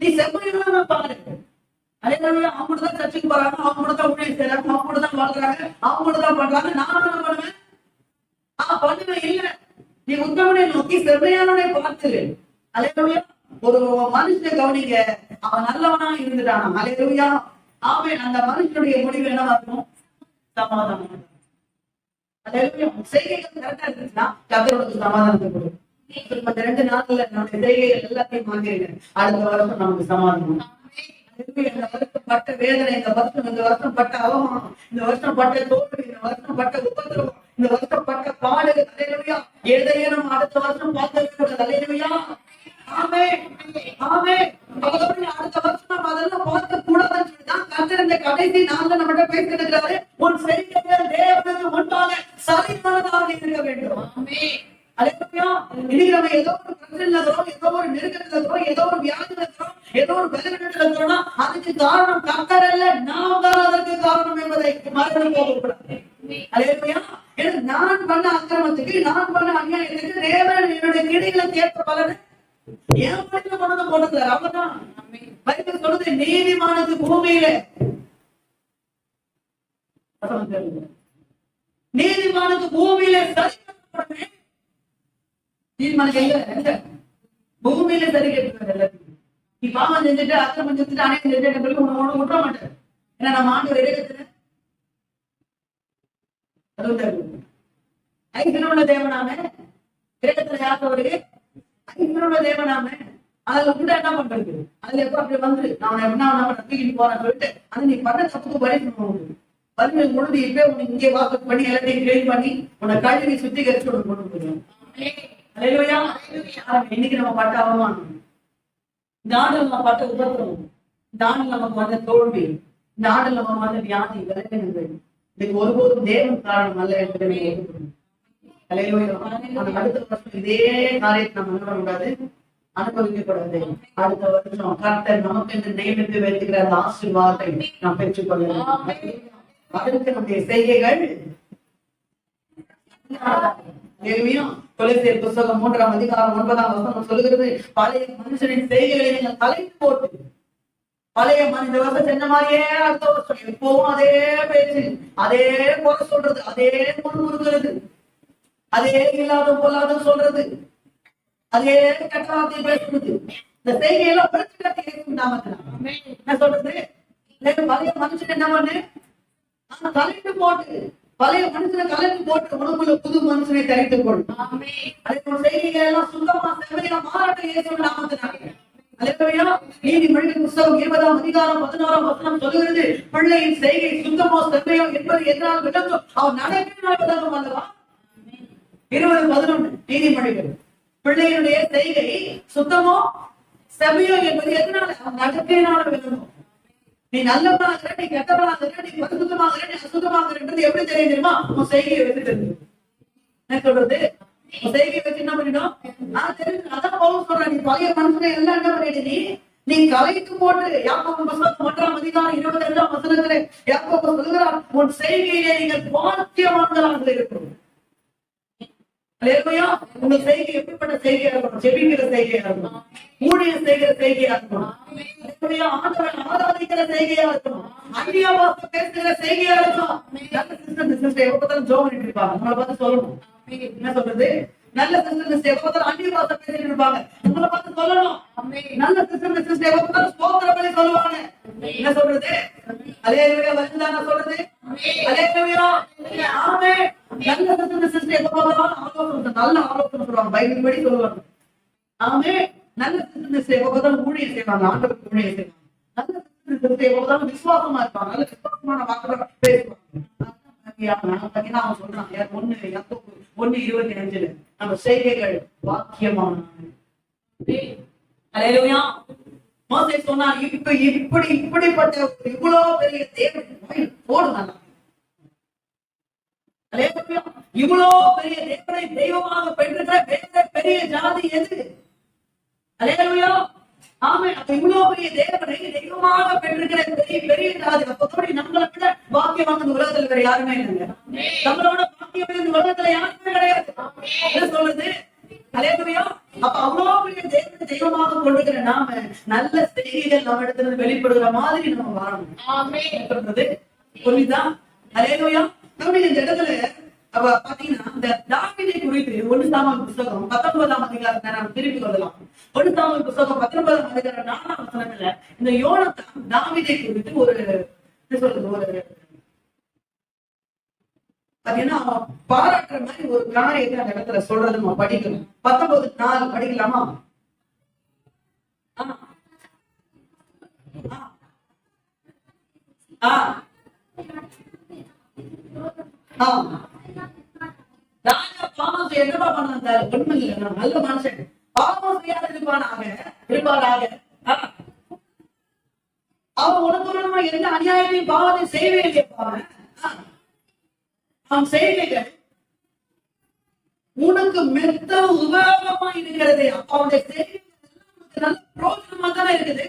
நீ செம்மையானவனை பாரு. அதே மாதிரி அவங்க தான் சர்ச்சுக்கு போறாங்க, அவங்க தான் ஊழியம் செய்யறாங்க, அவங்க தான் வாழ்றாங்க, அவங்க தான் பண்றாங்க. நான் என்ன பண்ணுவேன்? பண்ணுவேன் இல்ல. நீ உத்தமனை நோக்கி செம்மையானவனை பார்த்து. அல்லேலூயா. ஒரு மனுஷனை கவனிங்க, அவன் நல்லவனா இருந்துட்டானா? அல்லேலூயா. ஆமென். அந்த மனுஷனுடைய முடிவு என்னவா இருக்கும்? சமாதானம். அல்லேலூயா. செய்கைகள் கரெக்டா இருந்துச்சுன்னா கர்த்தருக்கு சமாதானத்தை கொடுக்கும். இந்த 2 நாட்கள்ல நம்முடைய செய்கைகள் எல்லாத்தையும் மாற்றிடுங்க. அடுத்த வருஷம் நமக்கு சமாதானம். இந்த வருஷம் பட்ட வேதனை, இந்த வருஷம் பட்ட அவமானம், இந்த வருஷம் பட்ட தோல்வி, இந்த வருஷம் பட்ட உபத்திரவம், இந்த வருஷம் பட்ட பாடுகள், அல்லேலூயா, எதையும் நம்ம அடுத்த வருஷம் பார்த்து. அல்லேலூயா. ஆமென். ஆமென். அடுத்த வருஷம் நம்ம அதெல்லாம் பார்க்க கூடாதுன்னு சொல்லிதான் கர்த்தர் இந்த கடைசி நாள்ல நம்மகிட்ட பேசியிருக்கிறாரு. உன் செய்கைகள் தேவனுக்கு முன்பாக சரியானதாக இருக்க வேண்டும். ஆமென். அல்லேலூயா. இன்னைக்கு நம்ம ஏதோ ஒரு பிரச்சனையில இருக்கிறோம், ஏதோ ஒரு நெருக்கத்துல இருக்கிறோம், ஏதோ ஒரு வியாதியில இருக்கிறோம், ஏதோ ஒரு பலவீனத்துல இருக்கிறோம்னா அதுக்கு காரணம் கர்த்தர் அல்ல, நாம் தான் அதற்கு காரணம் என்பதை மறந்து போகக்கூடாது. அல்லேலூயா. நான் பண்ண அக்கிரமத்துக்கு, நான் பண்ண அநியாயத்துக்கு தேவன் என்னுடைய கிரிகளுக்கு ஏற்ற பலனை என் மனித கொண்டு போட்டுக்கிறார். அவர்தான் பைபிள் சொல்றது, நீதிமானது பூமியில நீதிமானது பூமியில சரி. நீதிமானது பூமியில சரி கேட்டு எல்லாத்தையும் நீ பாவம் செஞ்சுட்டு அக்கிரமம் செஞ்சுட்டு அனைத்து செஞ்சுட்டு பிறகு உன்னை விட மாட்டேன். ஏன்னா நம்ம ஆண்டு இறைகத்துல ஐக்கியமுள்ள தேவனாம இறைகத்துல யாத்தவருக்கு ஐக்கியமுள்ள தேவனாம அதுல கூட என்ன பண்றது? அதுல எப்ப அப்படி வந்து நான் என்ன தூக்கிட்டு போறேன்னு சொல்லிட்டு அது நீ பண்ண தப்புக்கு வலிமை முழுது இப்ப உனக்கு இங்கே வாக்கு பண்ணி எல்லாத்தையும் கிளீன் பண்ணி உன்னை கழுவி சுத்திகரிச்சு உனக்கு கொண்டு போயிடும். இன்னைக்கு நம்ம பட்ட அவமானம், இந்த ஆண்டு நம்ம பட்ட உபத்திரவம், இந்த ஆண்டு நமக்கு வந்த தோல்வி, இந்த ஆண்டு நம்ம வந்த வியாதி, விளைவுகள் இதுக்கு ஒருபோதும் தேவன் காரணம் அல்ல என்பதை ஏற்றுக்கணும். அடுத்த வருஷம் இதே காரியத்தை நம்ம என்ன பண்ணக்கூடாது, அனுபவிக்க கூடாது. அடுத்த வருஷம் கர்த்தர் நமக்கு என்று நியமித்து வைத்துக்கிற அந்த ஆசீர்வாதத்தை நாம் பெற்றுக்கொள்ளலாம். அதற்கு நம்முடைய செய்கைகள் கொலைசேர் புத்தகம் 3ஆம் அதிகாரம் 9ஆம் வசனம் சொல்லுகிறது, பழைய மனுஷனின் செய்கைகளை நீங்கள் தலைத்து போட்டு பழைய மனித வருஷம் செஞ்ச மாதிரியே அடுத்த வருஷம் எப்பவும் அதே பேச்சு, அதே குறை சொல்றது, அதே முன்முறுகிறது, அதே இல்லாத பொல்லாத சொல்றது, அதே கெட்ட வார்த்தையை பேசுறது. இந்த செய்கையெல்லாம் பிரச்சனை என்ன சொல்றது? பழைய மனுஷன் என்ன பண்ணு தலைத்து போட்டு பழைய மனுஷனை கலந்து போட்டு உனக்குள்ள புது மனுஷனை தரித்துக் கொள். அதே செய்திகள் எல்லாம் சுத்தமா செவையா மாறாட்ட இயேசுவின் நாமத்தினாலே. அல்லேலூயா. நீதிமொழிகள் புத்தகம் 20ஆம் அதிகாரம் 16ஆம் வசனம் சொல்லுகிறது, பிள்ளையின் செய்கை சுத்தமோ செவையோ என்பது எதனால் விளங்கும்? அவன் நடக்கையினால் விளங்கும் அல்லவா? 20:11 நீதிமொழிகள். பிள்ளையினுடைய செய்கை சுத்தமோ செவையோ என்பது எதனால? அவன் நடக்கையினால விளங்கும். நீ நல்லவனாகிற, நீ கெட்டவனாகிற, நீ பரிசுத்தமாகிற, நீ அசுத்தமாகிறன்றது எப்படி தெரியும் தெரியுமா? உன் செய்கையை வச்சு தெரியும். என்ன சொல்றது? உன் செய்கையை வச்சு என்ன பண்ணிடும்? நான் தெரிஞ்சு அதான் பவுல் சொல்றேன், நீ பழைய மனுஷனை எல்லாம் என்ன பண்ணிடு, நீ கலைத்து போட்டு. யாக்கோபு புத்தகம் 1ஆம் அதிகாரம் 22ஆம் வசனத்திலே யாக்கோபு சொல்கிறார், உன் செய்கையிலே நீங்கள் பாக்கியவான்களாக இருக்கணும். அல்லேலூயா. உங்க செய்கை எப்படிப்பட்ட செய்கையா இருக்கணும்? ஜெபிக்கிற செய்கையா இருக்கணும், ஊழியம் செய்கிற செய்கையா இருக்கணும், ஆண்டவரை ஆராதிக்கிற செய்கையா இருக்கணும், அந்நிய பாஷை பேசுகிற செய்கையா இருக்கணும். எப்பதான் ஜோம் பண்ணிட்டு இருப்பாங்க, உங்களை பார்த்து சொல்லணும். என்ன சொல்றது? நல்ல சிஸ்டர் எப்பதான் அந்நிய பாஷை பேசிட்டு இருப்பாங்க, உங்களை பார்த்து சொல்லணும். நல்ல சிஸ்டர் எப்பதான் ஸ்தோத்திர பலி சொல்லுவாங்க. என்ன சொல்றது? அல்லேலூயா. வருதுதான் சொல்றது. அல்லேலூயா. ஆமென். நல்ல சிஸ்டர் எப்பதான் ஆலோசனை, நல்ல ஆலோசனை சொல்லுவாங்க, பைபிள் படி சொல்லுவாங்க. ஆமென். நல்ல சிஸ்டர் எப்பதான் ஊழியம் செய்வாங்க, ஆண்டவருக்கு ஊழியம் செய்வாங்க. நல்ல சிஸ்டர் எப்பதான் விசுவாசமா இருப்பாங்க, நல்ல விசுவாசமான வாக்குகளை பேசுவாங்க. அவன் சொல்றான் 1:25 நம்ம செய்கைகள் வாக்கியமான. அல்லேலூயா. மோசே சொன்னார், இப்படிப்பட்ட இவ்வளவு பெரிய தேவன் போடுங்க. அல்லேலூயா. இவ்வளவு பெரிய தேவனை தெய்வமாக பெற்றிருக்கிற வேற பெரிய ஜாதி எது? அல்லேலூயா. ஆமென். அப்ப இவ்வளவு பெரிய தேவனை தெய்வமாக பெற்றிருக்கிற பெரிய ஜாதி. அப்ப நம்மளை விட பாக்கியவான் இந்த உலகத்துல வேற யாருமே இல்லைங்க. நம்மளோட பாக்கியம் இந்த உலகத்துல யாருமே கிடையாது. என்ன சொல்றது? அல்லேலூயா. அப்ப அவ்வளவு பெரிய தேவனை தெய்வமாக கொண்டிருக்கிற நாம நல்ல செய்திகள் நம்ம இடத்துல வெளிப்படுகிற மாதிரி நம்ம வாழணும். ஆமென் சொல்றது புரியுதா? அல்லேலூயா. நம்ம இந்த இடத்துல அவ பாத்தீங்கன்னா இந்த தாவீதை குறித்து 1 சாமுவேல் புத்தகம் 19ஆம் அதிகாரத்தை நாம் திருப்பி கொள்ளலாம். 1 சாமுவேல் புத்தகம் 19ஆம் அதிகாரம் 4ஆம் வசனத்துல இந்த யோனத்தான் தாவீதை குறித்து ஒரு என்ன சொல்றது, ஒரு பாத்தீங்கன்னா அவன் பாராட்டுற மாதிரி ஒரு காரியத்தை அந்த இடத்துல சொல்றது நம்ம படிக்கணும். 19:4 படிக்கலாமா? ராஜா பாவம் என்னப்பா பண்ணாரு? உண்மை இல்லை, நல்ல மனுஷன். பாவம் செய்யாத இருப்பாராக. அவன் உனக்கு எந்த அநியாயத்தையும் பாவத்தை செய்யவே இல்லையப்பா. அவன் செய்கைகள் உனக்கு மெத்த உபயோகமா இருக்கிறது. அப்ப அவனுடைய செய்கைகள் நல்ல பிரோஜனமா தானே இருக்குது.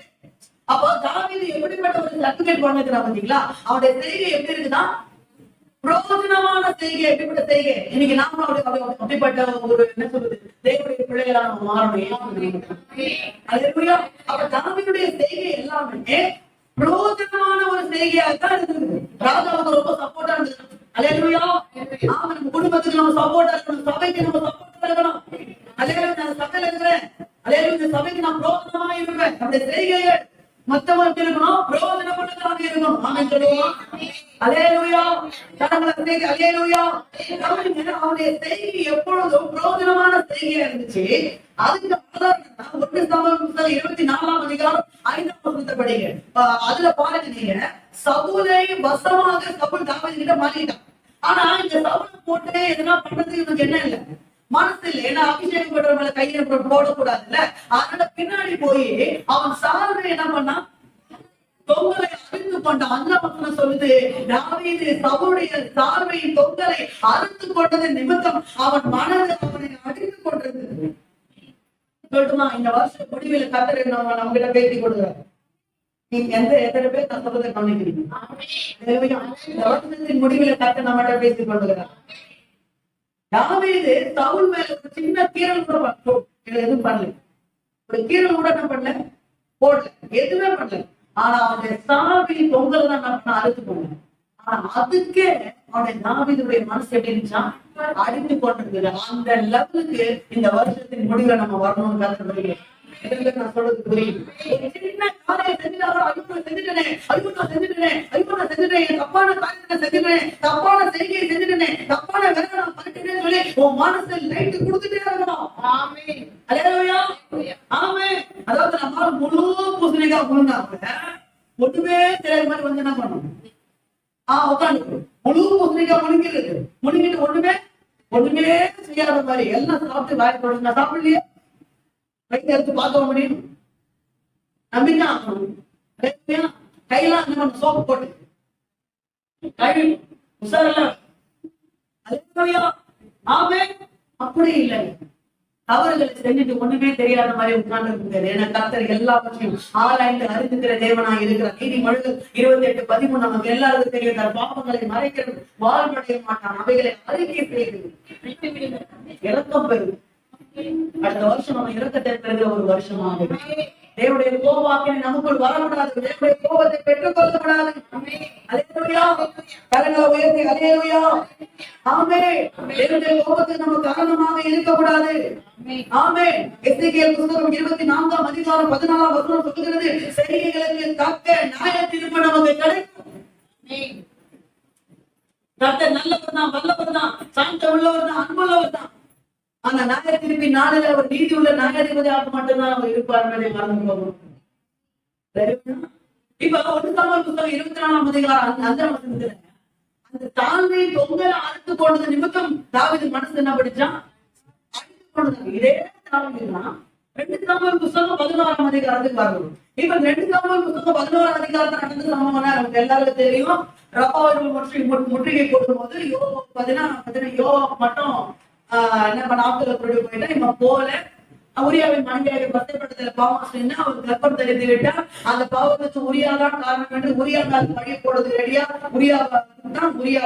அப்போ தாவீது எப்படிப்பட்ட ஒரு சர்டிபிகேட் பண்ணிருக்கிறான் பாத்தீங்களா? அவனுடைய செய்கை எப்படி இருக்குதா? பிரோஜனமான செய்கை. எப்படிப்பட்ட செய்கை? இன்னைக்கு நாம அப்படிப்பட்ட ஒரு என்ன சொல்றது, தேவனுடைய பிள்ளைகளா நம்ம மாறணும். அல்லேலூயா. அப்ப தாவீதுடைய செய்கை எல்லாமே பிரோஜனமான ஒரு செய்கையாகத்தான் இருந்தது. ராஜாவுக்கு ரொம்ப சப்போர்ட்டா இருந்தது. அல்லேலூயா. நாம நம்ம குடும்பத்துக்கு நம்ம சப்போர்ட்டா இருக்கணும், சபைக்கு நம்ம சப்போர்ட்டா இருக்கணும். அல்லேலூயா. நான் சபையில இருக்கிறேன், அல்லேலூயா, இந்த சபைக்கு நான் பிரோஜனமா இருப்பேன். நம்முடைய செய்கைகள் மத்தவங்களுக்கு இருக்கணும், பிரயோஜனப்பட்டதாக இருக்கணும். ஆமென் சொல்லுவோம். அல்லேலூயா. அல்லேலூயா. அவனுடைய செய்கை எப்பொழுதும் பிரயோஜனமான செய்கையா இருந்துச்சு. அதுக்கு ஆதாரம் 1 சாமுவேல் புத்தகம் 24ஆம் அதிகாரம் 5ஆம் வசனத்தை படிங்க. அதுல பாருங்க, நீங்க சவுலை வசமாக சவுல் தாவீது கிட்ட மாட்டிட்டான். ஆனா இந்த சவுலை போட்டு எதனா பண்றதுக்கு இவனுக்கு என்ன இல்லை, மனசு இல்லை. ஏன்னா அபிஷேகம் பண்ற மேல கையை போடக்கூடாது இல்ல. அதனால பின்னாடி போய் அவன் சார்பை என்ன பண்ணான், தொங்கலை அறுத்து கொண்டான். அந்த வசனம் சொல்லுது, தாவீது சவுலுடைய சார்பையின் தொங்கலை அறுத்து கொண்டது நிமித்தம் அவன் மனது அவனை அடித்து கொண்டது. சொல்லட்டுமா? இந்த வருஷம் முடிவுல கர்த்தர் நம்ம கிட்ட பேசி கொடுக்குறாரு. நீங்க எத்தனை பேர் நான் சொல்றதை கவனிக்கிறீங்க? இந்த வருஷத்தின் முடிவுல கர்த்தர் நம்மகிட்ட பேசி கொள்ளுகிறார். தாவீது சவுல் மேல ஒரு சின்ன கீரல் கூட எதுவும் பண்ணல, ஒரு கீரல் கூட என்ன பண்ணல, போடல, எதுவுமே பண்ணல. ஆனா அவனுடைய சார்பின் பொங்கல் தான் நான் அறுத்து போனேன். ஆனா அதுக்கே அவனுடைய தாவீதுடைய மனசு எப்படி இருந்துச்சா, அடித்து கொண்டிருந்தது. அந்த லெவலுக்கு இந்த வருஷத்தின் முடிவுல நம்ம வரணும்னு கருத்து நான் சொல்றது புரியுது. சின்ன செஞ்சுட்டாங்க, ஐயோ நான் செஞ்சுட்டேனே, ஐயோ நான் செஞ்சுட்டேனே, ஐயோ நான் செஞ்சுட்டேன், என் தப்பான காரியத்தை செஞ்சுட்டேன், தப்பான செய்தியை செஞ்சுட்டேனே, தப்பான வேலை நான் பண்ணிட்டேன்னு சொல்லி உன் மனசுல லைட் கொடுத்துட்டே இருக்கணும். ஆமென். அல்லேலூயா. ஆமென். அதாவது நம்ம முழு பூசணிக்காய் புழுந்தாங்க ஒண்ணுமே தெரியாத மாதிரி வந்து என்ன பண்ணணும்? உட்காந்து முழு பூசணிக்காய் முழுங்கிறது, முழுங்கிட்டு ஒண்ணுமே செய்யாத மாதிரி எல்லாம் சாப்பிட்டு வாய் போடுங்க. நான் சாப்பிடலையே, வயிற்று எடுத்து பார்க்க முடியும், நம்பிதான் கையெல்லாம் என்ன பண்ண சோப்பு போட்டு கழுவி உசாரெல்லாம். ஆமென். அப்படி இல்லை, தவறுகளை செஞ்சுட்டு ஒண்ணுமே தெரியாத மாதிரி உட்கார்ந்து இருக்காரு. ஏன்னா கர்த்தர் எல்லாவற்றையும் ஆராய்ந்து அறிந்துகிற தேவனாய் இருக்கிறார். நீதிமொழிகள் 28:13 நமக்கு எல்லாருக்கும் தெரியும். பாவங்களை மறைக்கிறது வாழ்வடைய மாட்டான், அவைகளை அறிக்கை செய்கிறது இறக்கம் பெறும். அடுத்த வருஷம் நம்ம இறக்கத்தை பெறுகிற ஒரு வருஷமாக தேவனுடைய கோபாக்கினை நமக்குள் வரக்கூடாது, தேவனுடைய கோபத்தை பெற்றுக் கொள்ளக்கூடாது. அல்லேலூயா. கரங்களை உயர்த்தி அல்லேலூயா. ஆமென். தேவனுடைய கோபத்துக்கு நம்ம காரணமாக இருக்கக்கூடாது. ஆமென். எசேக்கியேல் புத்தகம் 24ஆம் அதிகாரம் 14ஆம் வசனம் சொல்கிறது, செய்கைகளுக்கு தக்க நியாய தீர்ப்பு நமக்கு கிடைக்கும். கர்த்தர் நல்லவர் தான், வல்லவர் தான், சாந்த உள்ளவர் தான், அன்புள்ளவர் தான். ஆனா நியாய தீர்ப்பி நாளில் அவர் நீதி உள்ள நியாயாதிபதியாக மட்டும்தான் அவர் இருப்பார் என்பதை மறந்து போகணும். இப்ப 1 சாமுவேல் புத்தகம் 24ஆம் அதிகாரம் அந்த வசனத்துல அந்த தாழ்வை தொங்கலை அறுத்து கொண்டது நிமித்தம் தாவீது மனசு என்ன படிச்சான்? அடித்து கொண்டது. இதே தாவீதுதான் 2 சாமுவேல் புத்தகம் 16ஆம் அதிகாரத்துக்கு வரணும். இப்ப 2 சாமுவேல் புத்தகம் 16ஆம் அதிகாரத்துல நடந்த சம்பவம் நமக்கு எல்லாருக்கும் தெரியும். ரப்பாவை முற்றுகை போடும் போது யோ மட்டும் என்ன பண்ண ஆப்தலத்தோடு போயிட்டா, இவன் போல உரியாவின் மனைவியாக பத்தைப்பட்டதுல பாவம் செஞ்சு அவர் கர்ப்பம் தெரிந்து விட்டார். அந்த பாவத்துக்கு உரியாதான் காரணம் என்று உரியா மேல் பழி போடுறது ரெடியா. உரியா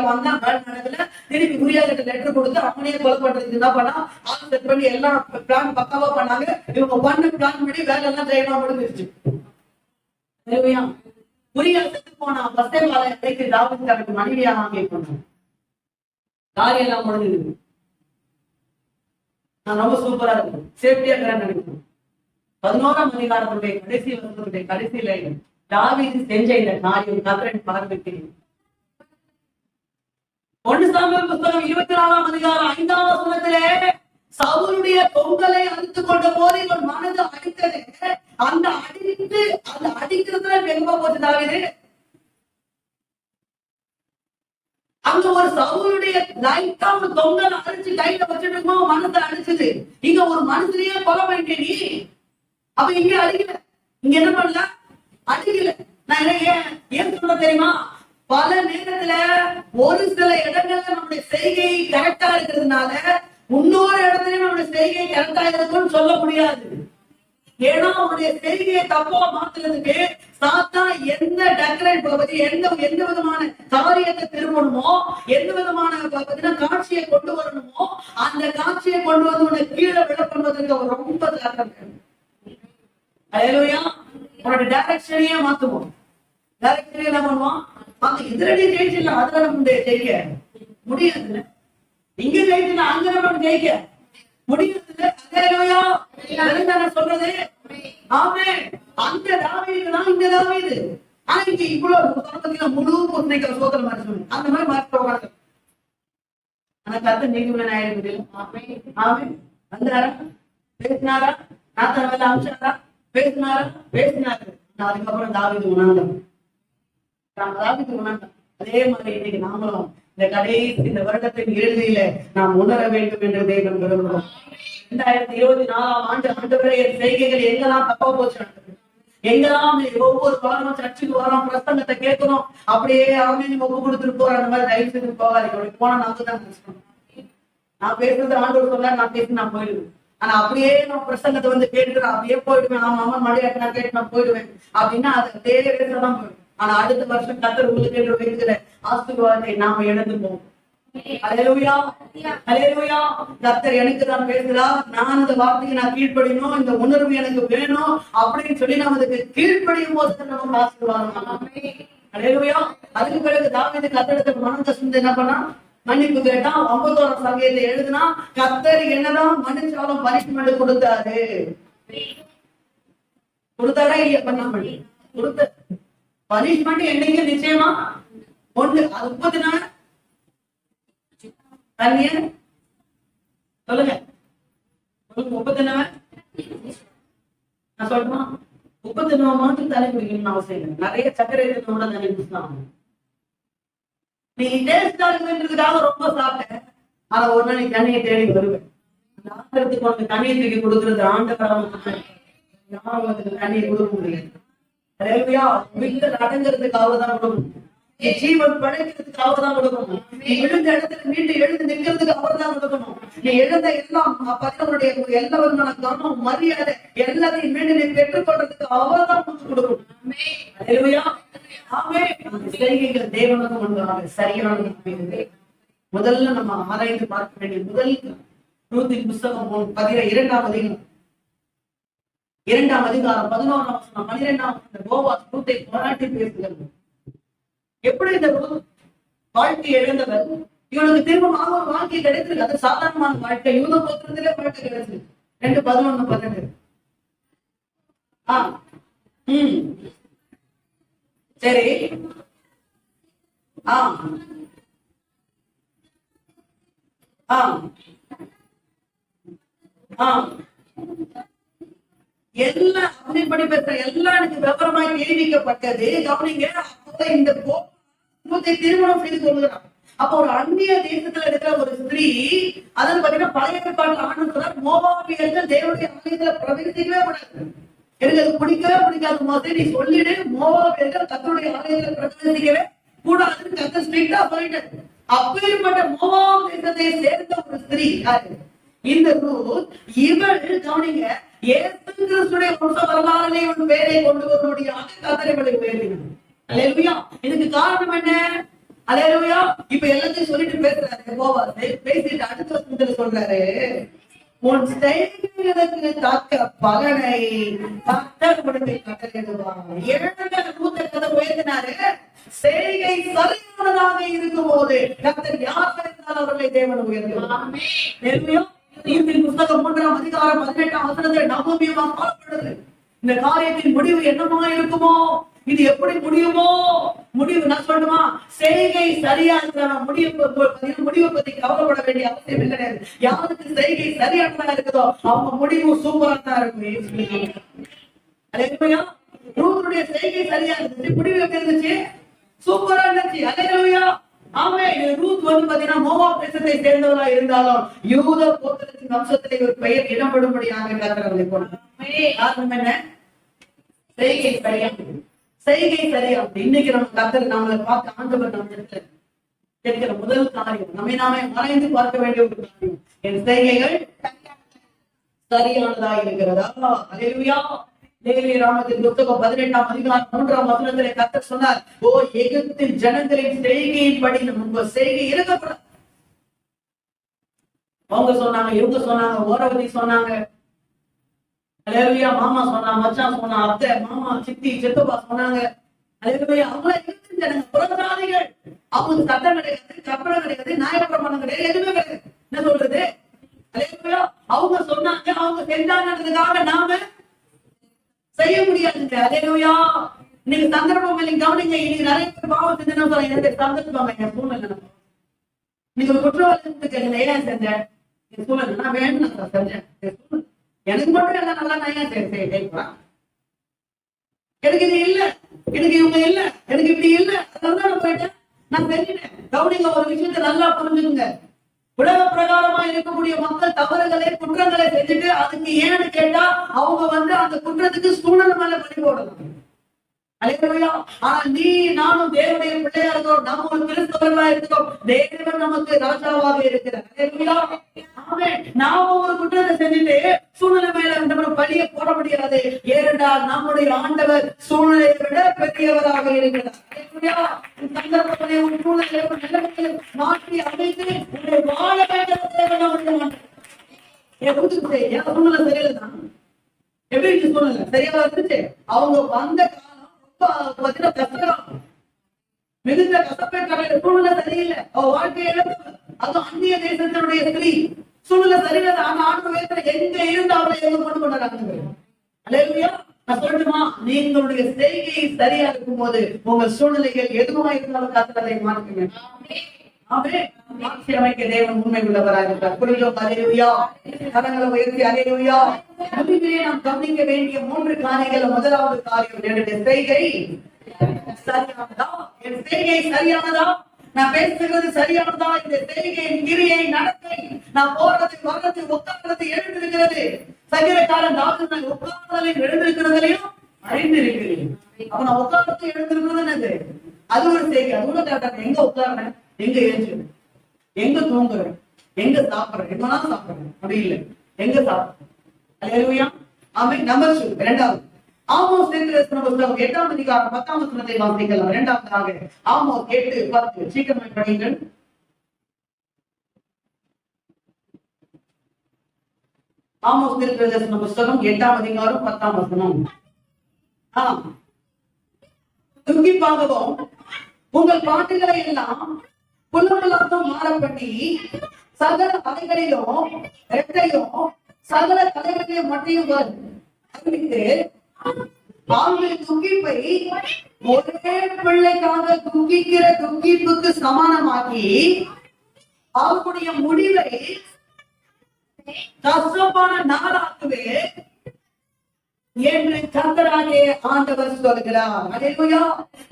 வந்தா வேலை நடக்கல. திருப்பி உரியா கிட்ட லெட்டர் கொடுத்து அவனையே கொலை பண்றதுக்கு என்ன பண்ணா ஆஃப் பண்ணி எல்லாம் பிளான் பக்காவா பண்ணாங்க. இவங்க பண்ண பிளான் பண்ணி வேலை எல்லாம் ட்ரைவா முடிஞ்சிருச்சு. உரியா செத்து போனா பஸ்தேவாலை அடைக்கு தாவீது தனக்கு மனைவியாக ஆகிய போனாங்க. காரியம் எல்லாம் முடிஞ்சது. நான் ரொம்ப சூப்பரா இருக்கும், சேஃப்டியா நினைக்கிறேன். 11ஆம் அதிகாரத்துடைய கடைசி வருஷத்துடைய கடைசியில தாவீது செஞ்ச இந்த காரியம் கர்த்தரின் பார்வைக்கு 1 சாமுவேல் புத்தகம் 24ஆம் அதிகாரம் 5ஆம் வசனத்திலே சவுலுடைய தொங்கலை அறுத்து கொண்ட போது இவன் மனது அடித்தது. அந்த அடிக்கிறதுல வெம்ப போச்சு தாவீது. அங்க ஒரு சவுலுடைய லைட்டா ஒரு தொங்கலை அடிச்சு கையில வச்சுட்டு இருக்கும், மனதை அடிச்சது. இங்க ஒரு மனுஷனையே கொலை பண்ணிட்டே நீ. அப்ப இங்க அடிக்கல, இங்க என்ன பண்ணல, அடிக்கல. நான் ஏன் சொல்ல தெரியுமா? பல நேரத்துல ஒரு சில இடங்கள்ல நம்முடைய செய்கை கரெக்டா இருக்கிறதுனால இன்னொரு இடத்துலயும் நம்முடைய செய்கை கரெக்டா இருக்குன்னு சொல்ல முடியாது. ஏன்னா அவனுடைய செய்தியை தப்பா மாத்துறதுக்கு சாத்தா எந்த டெக்கரேட் எந்த விதமான காரியத்தை திரும்பணுமோ, எந்த விதமான காட்சியை கொண்டு வரணுமோ அந்த காட்சியை கொண்டு வந்து உன்னை கீழே விட பண்ணுவதற்கு அவர் ரொம்ப அல்லேலூயா. உன்னோட டைரக்ஷனையே மாத்துவோம். டைரக்ஷனே என்ன பண்ணுவோம்? அந்த எதிரடி ஜெயிச்சிடலாம், அதுல நம்ம ஜெயிக்க முடியாது. இங்க ஜெயிச்சுனா அங்க நம்ம ஜெயிக்க முடியல. சொல்றது ஆமென். அந்த தாவீது தான் இந்த தாவீது. ஆனா இங்க இவ்வளவு முழு பூசணிக்காய் சோதனை மாதிரி சொல்லு, அந்த மாதிரி மாற்ற. ஆனா கர்த்தர் நீதிபதி ஆயிடுது. ஆமென். வந்தாரா, பேசினாரா, நாத்தன் வேலை அமிச்சாரா, பேசினாரு. அதுக்கப்புறம் தாவீது உணர்ந்தோம். அதே மாதிரி இன்னைக்கு நாமளும் இந்த கடைசி இந்த வருடத்தின் இறுதியில நாம் உணர வேண்டும் என்று தேவன் விரும்புகிறோம். 2024ஆம் ஆண்டு ஆண்டவரே என் செய்கைகள் எங்கெல்லாம் தப்பா போச்சு, எங்கெல்லாம் ஒவ்வொரு வாரமும் சர்ச்சுக்கு வரோம், பிரசங்கத்தை கேட்கணும், அப்படியே ஆமென் ஒப்பு கொடுத்துட்டு போற அந்த மாதிரி தயவு செய்து போகாதீங்க. போனா நமக்கு தான் பேசணும். நான் பேசுறது ஆண்டவர் சொல்ல நான் பேசி நான் போயிடுவேன். ஆனா அப்படியே நான் பிரசங்கத்தை வந்து கேட்டுக்கிறேன், அப்படியே போயிடுவேன். ஆமா மழையாட்டு நான் கேட்டு நான் போயிடுவேன் அப்படின்னா அது அப்படியே பேசதான் போயிடும். ஆனா அடுத்த வருஷம் கர்த்தர் உங்களுக்கு என்று வைக்கிற ஆசீர்வாதத்தை நாம இழந்துப்போம். அல்லேலூயா, அல்லேலூயா. கர்த்தர் எனக்கு தான் பேசுறார், நான் அந்த வார்த்தைக்கு நான் கீழ்ப்படியணும், இந்த உணர்வு எனக்கு வேணும் அப்படின்னு சொல்லி நம்ம அதுக்கு கீழ்ப்படியும் போது நமக்கு ஆசீர்வாதம். அல்லேலூயா. அதுக்கு பிறகு தாவீது கர்த்தருக்கு மனம் கசந்து என்ன பண்ணா, மன்னிப்பு கேட்டா. 51ஆம் சங்கீதத்தை எழுதுனா கர்த்தர் என்னதான் மன்னிச்சாலும் பனிஷ்மெண்ட் கொடுத்தாரா இல்லையா? பண்ண கொடுத்த பனிஷ்மெண்ட் என்னைக்கு நிச்சயமா ஒண்ணு. அது 34 தண்ணிய சொல்லுங்க 34 நான் சொல்லணுமா? 34 மாதத்துக்கு தண்ணி குடிக்கணும்னு அவசியம் இல்லை. நிறைய சர்க்கரை கூட தண்ணி குடிக்கலாம். நீ டேஸ்டா இருக்குன்றதுக்காக ரொம்ப சாப்பிட்டேன், ஆனா ஒரு நாளைக்கு தண்ணியை தேடி வருவேன். ஆண்டவருக்கு உனக்கு தண்ணியை தூக்கி கொடுக்கறது ஆண்டவராக தண்ணியை கொடுக்க முடியாது. வீட்டுல அடங்குறதுக்கு அவர்தான் கொடுக்கணும். நீ ஜீவன் படைக்கிறதுக்கு அவர்தான் கொடுக்கணும். நீ எழுந்த இடத்துல மீண்டும் எழுந்து நிற்கிறதுக்கு அவர்தான் கொடுக்கணும். நீ எழுந்த எல்லாம் பதவனுடைய எல்லா விதமான கவனம் மரியாதை எல்லாத்தையும் மீண்டும் நீ பெற்றுக்கொள்றதுக்கு அவர்தான் கொடுக்கணும். செய்கைகள் தேவனுக்கு முன்பாக சரியானது. முதல்ல நம்ம ஆராய்ந்து பார்க்க வேண்டிய முதல் ரூத்தின் புஸ்தகம் 2ஆம் அதிகாரம் 11ஆம் வசனம் 12ஆம் போவாஸ் ரூத்தை பாராட்டி பேசுகிறது. எப்படி இந்த வாழ்க்கை எழுந்தவர் இவனுக்கு திரும்பமாக ஒரு வாழ்க்கை கிடைச்சிருக்கு. அது சாதாரணமான வாழ்க்கை, யூத கோத்திரத்திலே வாழ்க்கை கிடைச்சிருக்கு. 2:11-12. சரி. எல்லாம் அப்படிப்படி பெற்ற எல்லாம் எனக்கு விவரமாய் தெரிவிக்கப்பட்டது. கவனிங்க, இந்த திருமணம் செய்து கொள்கிறான். அப்ப ஒரு அந்நிய தேசத்துல இருக்கிற ஒரு ஸ்திரீ, அதாவது பாத்தீங்கன்னா பழைய ஏற்பாட்டுல ஆண்டு மோவாபியர்கள் தேவனுடைய ஆலயத்துல பிரவேசிக்கவே கூடாது. எனக்கு அது பிடிக்கவே பிடிக்காத மாதிரி நீ சொல்லிடு, மோவாபியர்கள் கர்த்தருடைய ஆலயத்துல பிரவேசிக்கவே கூடாதுன்னு கர்த்தர் ஸ்ட்ரிக்டா சொல்லிட்டாரு. அப்பேற்பட்ட மோவாப் தேசத்தை சேர்ந்த ஒரு ஸ்திரீ இந்த ரூத். இவள் கவனிங்க, இயேசு கிறிஸ்துடைய வம்ச வரலாறுலே ஒரு பேரை கொண்டு வரும்படியாக கர்த்தர் இவளை உயர்த்தினார். அல்லேலூயா. இதுக்கு காரணம் என்ன? அல்லேலூயா. இப்ப எல்லாத்தையும் சொல்லிட்டு பேசுறாரு போவாஸ். பேசிட்டு அடுத்த வசனத்துல சொல்றாரு, உன் செய்கைகளுக்கு தக்க பலனை கர்த்தர் உனக்கு கட்டளையிடுவார். உயர்த்தினாரு. செய்கை சரியானதாக இருக்கும் போது கர்த்தர் யார் இருந்தால் அவர்களை தேவன் உயர்த்துவார். புஸ்தகம் 3ஆம் அதிகாரம் 18ஆம் வசனத்தில் நம்புவீமா காணப்படுது. இந்த காரியத்தின் முடிவு என்னமா இருக்குமோ, இது எப்படி முடியுமோ, முடிவு நான் சொல்லணுமா? செய்கை சரியா இருக்கிற முடிவை பத்தி கவலைப்பட வேண்டிய அவசியம் கிடையாது. யாருக்கு செய்கை சரியானதா இருக்குதோ அவங்க முடிவு சூப்பரா தான் இருக்கும். ரூத்துடைய செய்கை சரியா இருந்துச்சு, முடிவு எப்படி இருந்துச்சு? சூப்பரா இருந்துச்சு. அல்லேலூயா. ஆமே. ரூத் பாத்தீங்கன்னா மோவாப் தேசத்தை சேர்ந்தவர்களா இருந்தாலும் யூத கோத்திரத்தின் வம்சத்திலே ஒரு பெயர் இடம்படும்படியாக கர்த்தர் போனார். காரணம் என்ன? செய்கை சரியா. செய்கை சரியா. இன்னைக்கு நம்ம கர்த்தர் நம்மளை பார்த்து ஆண்டவர் நம்ம கேட்கிற முதல் காரியம், நம்மை நாமே மறைந்து பார்க்க வேண்டிய ஒரு காரியம், என் செய்கைகள் சரியானதா இருக்கிறதா? அல்லேலூயா. லேவியராகமத்தின் புத்தகம் 18ஆம் அதிகாரம் 3ஆம் வசனத்திலே கர்த்தர் சொன்னார், ஓ எகிப்தின் ஜனங்களின் செய்கையின்படி உங்க செய்கை இருக்கப்படும். அவங்க சொன்னாங்க, இவங்க சொன்னாங்க, ஓரவதி சொன்னாங்க, அல்லேலூயா, மாமா சொன்னாங்க, மச்சான் சொன்னாங்க, அத்தை, மாமா, சித்தி, சித்தப்பா சொன்னாங்க. அல்லேலூயா. அவங்கள எகிப்தின் ஜனங்கள் புறஜாதிகள். அவங்களுக்கு சட்டம் கிடையாது, கப்பரம் கிடையாது, நியாயப்பிரமாணம் கிடையாது, எதுவுமே கிடையாது. என்ன சொல்றது? அல்லேலூயா. அவங்க சொன்னாங்க, அவங்க செஞ்சாங்கன்றதுக்காக நாம செய்ய முடியாதுங்க. அல்லேலூயா. இன்னைக்கு சந்தர்ப்பம் இல்லை. கவனிங்க, இன்னைக்கு நிறைய பேர் பாவம் செஞ்சு சந்தர்ப்பம் என் சூழ்நிலை. நீங்க ஒரு குற்றவாளி கேளுங்க, ஏன் செஞ்சேன்? என் சூழ்நிலை நான் வேணும் நான் செஞ்சேன். எனக்கு மட்டும் எல்லாம் நல்லா நான் ஏன் செய்யலாம்? எனக்கு இது இல்ல, எனக்கு இவங்க இல்ல, எனக்கு இப்படி இல்ல, அதனால நான் போயிட்டேன், நான் செஞ்சிட்டேன். கவனிங்க, ஒரு விஷயத்தை நல்லா புரிஞ்சுக்குங்க. உலக பிரகாரமா இருக்கக்கூடிய மக்கள் தவறுகளை குற்றங்களை செஞ்சுட்டு அதுக்கு ஏன்னு கேட்டா அவங்க அந்த குற்றத்துக்கு சூழல் மேல பழி போடலாம். அல்லேலூயா. ஆனா நீ நானும் தேவனுடைய பிள்ளையா இருக்கோம், நம்ம ஒரு கிறிஸ்தவர்களா இருக்கோம், தேவன் நமக்கு ராஜாவாக இருக்கிறார். அல்லேலூயா. ஆமென். நாம ஒரு குற்றத்தை செஞ்சுட்டு சூழ்நிலை மேல நம்ம பழிய போட முடியாது. ஏனென்றால் நம்முடைய ஆண்டவர் சூழ்நிலையை விட பெரியவராக இருக்கிறார். அல்லேலூயா. சந்தர்ப்பங்களை ஒரு சூழ்நிலை நிலைமைகளை மாற்றி அமைத்து உங்களை வாழ வேண்டிய தேவன் என் சூழ்நிலை சரியில்லைதான். எப்படி இருக்கு சூழ்நிலை? சரியா இருந்துச்சு. அவங்க வந்த கஷ்டம் மிகுந்த கஷ்டப்பட்ட சூழ்நிலை சரியில்லை. அவ வாழ்க்கையை அதுவும் அந்நிய தேசத்தினுடைய ஸ்திரீ சூழ்நிலை சரியில்லை. ஆனா ஆண்டு எங்க இருந்து அவளை எங்க கொண்டு கொண்டாங்க. அல்லேலூயா. நான் சொல்லட்டுமா, நீங்களுடைய செய்கை சரியா இருக்கும் போது உங்கள் சூழ்நிலைகள் எதுவா இருந்தாலும் கர்த்தரை மாற்றுங்க. மாற்றி அமைக்க தேவன் உண்மை உள்ளவராக இருக்கிறார். புரியுதோ? அல்லேலூயா. கரங்களை உயர்த்தி அல்லேலூயா. முடிவிலே நாம் கவனிக்க வேண்டிய 3 காரியங்கள். முதலாவது காரியம், என்னுடைய செய்கை சரியானதா? என் செய்கை சரியானதா? நான் பேசுகிறது சரியானதா? இந்த செய்கை, கிரியை, நடத்தை, நான் போறது, வர்றது, உட்கார்றது, எழுந்திருக்கிறது, சங்கீதக்காரன் தாவீது நான் உட்கார்ந்ததையும் எழுந்திருக்கிறதையும் அறிந்திருக்கிறேன். அப்ப நான் உட்கார்ந்து எழுந்திருக்கிறது என்னது? அது ஒரு செய்கை. அது கூட கேட்டாங்க, எங்க உட்கார்றேன், எங்க எழுந்துறேன், எங்க தூங்குறேன், எங்க சாப்பிடுறேன், எங்கதான் சாப்பிடுறேன், அப்படி இல்லை, எங்க சாப்பிடுறேன். அல்லேலூயா. ஆமென். நம்பர் 2. இரண்டாவது, ஆமோஸ் தீர்க்கதரிசன புத்தகம் 8ஆம் அதிகாரம் 10ஆம் வசனத்தை வாசிக்கலாம். இரண்டாவதாக ஆமோஸ் 8:10. சீக்கிரமாய் படியுங்கள். ஆமோஸ் தீர்க்கதரிசன புத்தகம் 8ஆம் அதிகாரம் 10ஆம் வசனம். துக்கிப்பாகவும் உங்கள் பாட்டுகளை எல்லாம் புலம்பலாக மாற பண்ணி சகல கலைகளிலும் ரெட்டையும் சகல கலைகளிலும் மட்டையும் அறிவித்து அவர்கள் துக்கிப்பை ஒரே பிள்ளைக்காக துக்கிக்கிற துக்கிப்புக்கு சமானமாக்கி அவர்களுடைய முடிவை கஷ்டமான நாளாகவே என்று கர்த்தராகிய ஆண்டவர் சொல்கிறார். அல்லேலூயா.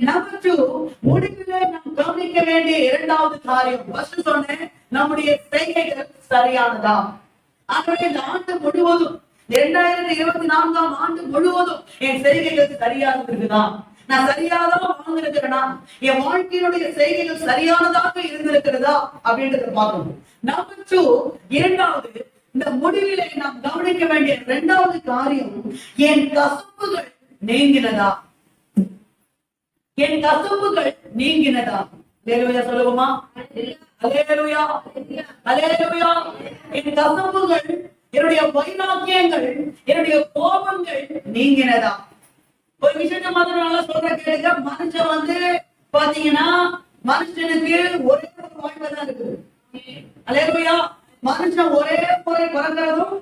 நம்பர் 2, முடிவிலே நாம் கவனிக்க வேண்டிய இரண்டாவது காரியம். ஃபர்ஸ்ட் சொன்னேன், நம்முடைய செய்கைகள் சரியானதா? ஆகவே இந்த ஆண்டு முழுவதும் 2024ஆம் ஆண்டு முழுவதும் என் செய்கைகளுக்கு சரியாக இருக்குதா? நான் சரியாதான் வாழ்ந்திருக்கிறேனா? என் வாழ்க்கையினுடைய செய்கைகள் சரியானதாக இருந்திருக்கிறதா அப்படின்றத பார்க்கணும். நம்பர் 2, இரண்டாவது, இந்த முடிவிலே நாம் கவனிக்க வேண்டிய இரண்டாவது காரியம், என் கசப்புகள் நீங்கினதா? என் கசப்புகள் நீங்கினதா? அல்லேலூயா சொல்லுவோமா? அல்லேலூயா. அல்லேலூயா. என் கசப்புகள், என்னுடைய வைராக்கியங்கள், என்னுடைய கோபங்கள் நீங்கினதா? ஒரு விஷயத்த மாதிரி நல்லா சொல்ற கேளுங்க. மனுஷன் பாத்தீங்கன்னா மனுஷனுக்கு ஒரே ஒரு வாழ்க்கை தான் இருக்குது. அல்லேலூயா. மனுஷன் ஒரே முறை பிறக்கிறதும்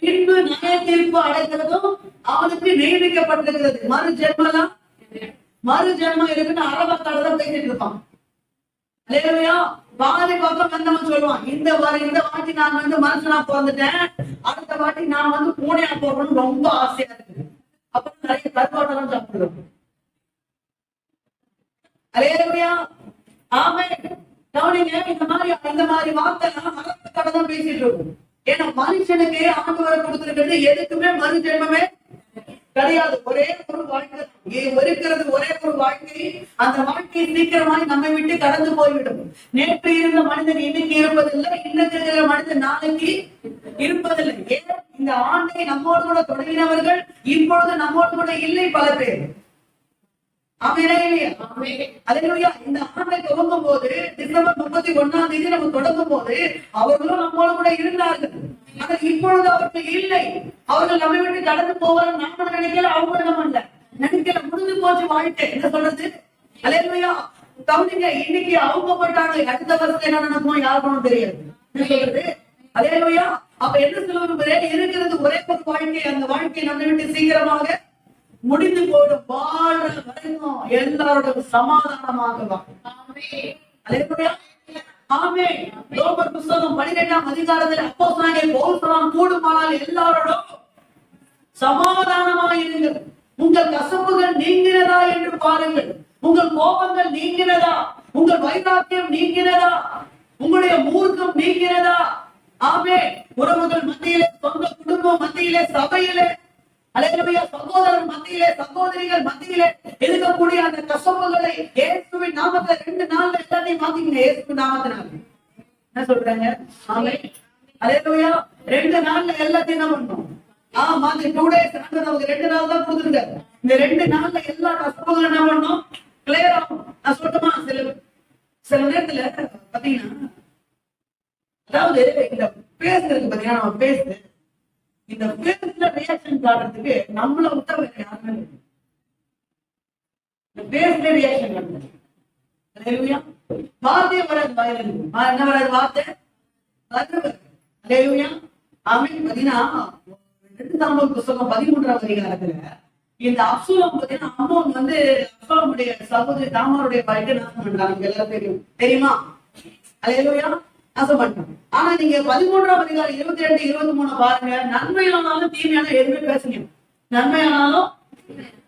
பின்பு நியாய தீர்ப்பு அடைக்கிறதும் அவனுக்கு நியமிக்கப்பட்டிருக்கிறது. மறு ஜென்மம் இருக்குன்னு அரபத்தாலதான் பேசிட்டு இருப்பான். அல்லேலூயா. பாதி பக்கம் வந்தவன் சொல்லுவான், இந்த வாட்டி நான் மனுஷனா பிறந்துட்டேன், அடுத்த வாட்டி நான் பூனையா போகணும்னு ரொம்ப ஆசையா இருக்கு. அப்புறம் நிறைய கருவாட்டெல்லாம் சாப்பிடுறோம். அல்லேலூயா. ஆமென். கவனிங்க, இந்த மாதிரி வார்த்தை மரத்தை தான் பேசிட்டு இருக்கும். ஏன்னா மனுஷனுக்கு ஆண்டவர் கொடுத்திருக்கிறது எதுக்குமே மறு ஜென்மமே கிடையாது. ஒரே ஒரு வாழ்க்கை இருக்கிறது, ஒரே ஒரு வாழ்க்கை. அந்த வாழ்க்கை சீக்கிரமாய் நம்மை விட்டு கடந்து போய்விடும். நேற்று இருந்த மனிதன் இன்னைக்கு இருப்பதில்லை, இன்னைக்கு இருக்கிற மனிதன் நாளைக்கு இருப்பதில்லை. ஏன்? இந்த ஆண்டை நம்மோடு கூட தொடங்கினவர்கள் இப்பொழுது நம்மோடு கூட இல்லை பல பேர். அல்லேலூயா. இந்த ஆண்டை துவங்கும் போது டிசம்பர் 31ஆம் தேதி நம்ம தொடங்கும் போது அவர்களும் நம்மோடு கூட இருந்தார்கள். ஆனால் இப்பொழுது அவர்கள் இல்லை. அவர்கள் நம்மை விட்டு கடந்து போவார். நாம நினைக்கல, அவங்க நம்ம நினைக்கல. முடிஞ்சு போச்சு வாழ்க்கை. என்ன சொல்றது? அல்லேலூயா. கவனிங்க, இன்னைக்கு அவங்க போட்டாங்க, அடுத்த வருஷம் என்ன நடக்கும் யாருக்கும் தெரியாது. என்ன சொல்றது? அல்லேலூயா. அப்ப என்ன சொல்லுவது? இருக்கிறது ஒரே ஒரு வாழ்க்கை. அந்த வாழ்க்கை நம்மை விட்டு சீக்கிரமாக முடிந்து போயிடும். வாழ்ற வரைக்கும் எல்லாரோட சமாதானமாக. ரோமர் புத்தகம் 12ஆம் அதிகாரத்தில் அப்போஸ்தலனாகிய பவுல் சொல்றான், கூடுமானால் எல்லாரோடும் சமாதானமாக இருங்கள். உங்கள் கசப்புகள் நீங்கினதா என்று பாருங்கள். உங்கள் கோபங்கள் நீங்கினதா? உங்கள் வைராக்கியம் நீங்கினதா? உங்களுடைய மூர்க்கம் நீங்கினதா? உறவுகள் மத்தியிலே, சொந்த குடும்பம் மத்தியிலே, சபையிலே, அல்லேலூயா, சகோதரர் மத்தியிலே, சகோதரிகள் மத்தியிலே இருக்கக்கூடிய அந்த கசப்புகளை இயேசுவின் நாமத்துல 2 நாள்ல எல்லாத்தையும் மாத்திக்கங்க. இயேசுவின் நாமத்தினால என்ன சொல்றாங்க? அல்லேலூயா. 2 நாள்ல எல்லாத்தையும் என்ன பண்ணணும்? மாதிரி 2 days நமக்கு 2 நாள் தான் கொடுத்துருக்காரு. இந்த 2 நாள்ல எல்லா கசப்புகளும் என்ன பண்ணணும்? கிளியர் ஆகும். நான் சொல்லட்டுமா? சில நேரத்துல பாத்தீங்கன்னா, அதாவது இந்த பேசுறதுக்கு பாத்தீங்கன்னா, நம்ம பேசு இந்த பேஸ்ல ரியாக்ஷன் காட்டுறதுக்கு நம்மள விட்டா வேற யாருமே இல்லை. இந்த பேஸ்ல ரியாக்ஷன் காட்டுறது வார்த்தையே வராது. வாயில என்ன வராது? வார்த்தை வராது. அல்லேலூயா. ஆமென். பாத்தீங்கன்னா 2 சாமுவேல் புத்தகம் 13ஆம் அதிகாரத்துல இந்த அப்சலோம் பார்த்தீங்கன்னா அம்மோன் வந்து அப்சலோமுடைய சகோதரி தாமாருடைய வாழ்க்கை நாசம் பண்றாங்க. எல்லாரும் தெரியும், தெரியுமா? அல்லேலூயா, நாசம் பண்றாங்க. ஆனா நீங்க 13ஆம் அதிகாரம் 22, 23 பாருங்க. நன்மையானாலும் தீமையானாலும் எதுவுமே பேசுங்க. நன்மையானாலும்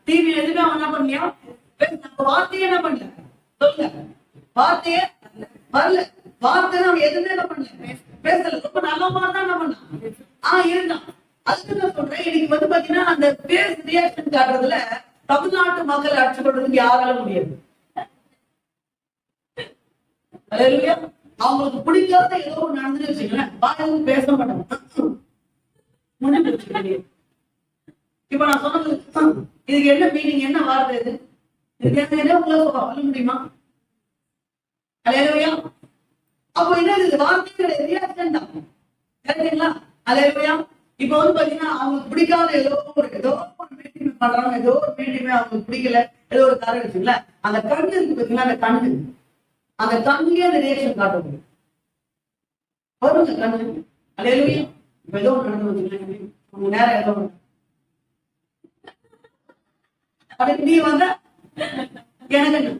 தீமை எதுவுமே அவன் என்ன பண்ணியா? நம்ம வார்த்தையே என்ன பண்ணல, சொல்லுங்க, வார்த்தையே வரல. வார்த்தை அவன் எதுவுமே என்ன பண்ணல, பேசல. ரொம்ப நல்ல மாதிரி தான் என்ன பண்ணான், இருந்தான். அதுக்கு நான் சொல்றேன், இன்னைக்கு வந்து பாத்தீங்கன்னா அந்த பேஸ் ரியாக்ஷன் காட்டுறதுல தமிழ்நாட்டு மக்கள் அடிச்சு கொள்றதுக்கு யாரால முடியாது. அவங்களுக்கு பிடிக்காத ஏதோ ஒண்ணு நடந்துன்னு வச்சுக்கல, வாயிலும் பேச மாட்டாங்க. இப்ப நான் சொன்னது இதுக்கு என்ன மீனிங், என்ன வார்த்தை இது? இதுக்கு என்ன உங்களால சொல்ல முடியுமா? அல்லேலூயா. அப்போ என்ன வார்த்தையோட ரியாக்ஷன் தான், கரெக்டுங்களா? அல்லேலூயா. இப்ப வந்து பாத்தீங்கன்னா அவங்களுக்கு பிடிக்காத ஏதோ ஒரு மீட்டிங் பண்றாங்க, ஏதோ ஒரு மீட்டிங் அவங்களுக்கு பிடிக்கல, ஏதோ ஒரு காரணம் இருக்குல்ல, அந்த கண்ணு இருக்கு பாத்தீங்கன்னா, அந்த கண்ணுலயே அந்த ரியாக்ஷன் காட்டும் கண்ணு. அல்லேலூயா. இப்ப ஏதோ ஒன்று நடந்து வச்சுக்கலாம், உங்க நேரம் ஏதோ அப்படி நீ வந்த எனக்கு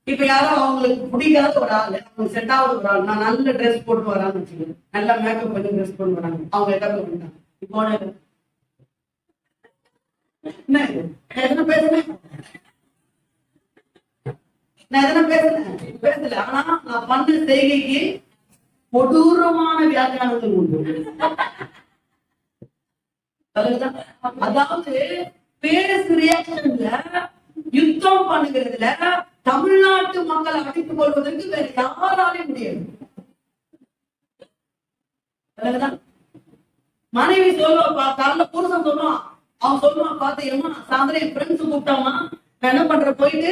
இப்ப யாரோ அவங்களுக்கு பிடிக்காத ஒரு ஆள், அவங்களுக்கு செட் ஆகுது ஒரு ஆள், நான் நல்ல ட்ரெஸ் போட்டு வரான்னு வச்சுக்கோங்க, நல்லா மேக்கப் பண்ணி ட்ரெஸ் போட்டு வராங்க, அவங்க எதாவது பண்ணிட்டாங்க. இப்போ என்ன பேசுனேன், நான் எதனா பேசல. ஆனா நான் பண்ண செய்கைக்கு கொடூரமான வியாக்கியானங்கள் உண்டு. அதாவது பேஸ் ரியாக்ஷன்ல, யுத்தம் பண்ணுகிறதுல தமிழ்நாட்டு மக்களை அழைத்துக் கொள்வதற்கு வேற யாராலே முடியாது. மனைவி சொல்லுவா, காலைல புருஷன் சொல்லுவான், அவன் சொல்லுவான், பாத்தியம்மா சாயந்தரம் என் ஃப்ரெண்ட்ஸ் கூப்பிட்டாமா, நான் என்ன பண்ற போயிட்டு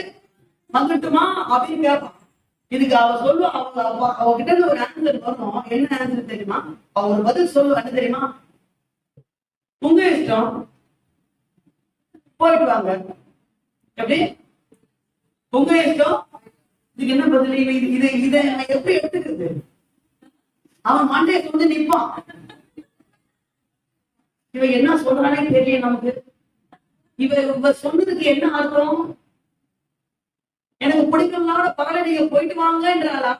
வந்துட்டுமா அப்படின்னு கேட்பான். இதுக்கு அவ சொல்லுவா, அவகிட்ட இருந்து ஒரு ஆன்சர் வரும். என்ன ஆன்சர் தெரியுமா? அவ ஒரு பதில் சொல்லுவா, என்ன தெரியுமா? உங்க இஷ்டம், போயிட்டு வாங்க. எப்படி உங்க இஷ்டம்? இதுக்கு என்ன பதில்? இதை எப்படி எடுத்துக்கிறது? அவன் மண்டையை வந்து நிற்பான். இவன் என்ன சொல்றானே தெரியல நமக்கு. இவ சொன்னதுக்கு என்ன அர்த்தம்? எனக்கு பிடிக்கலான பகல நீங்க போயிட்டு வாங்கன்றாளா,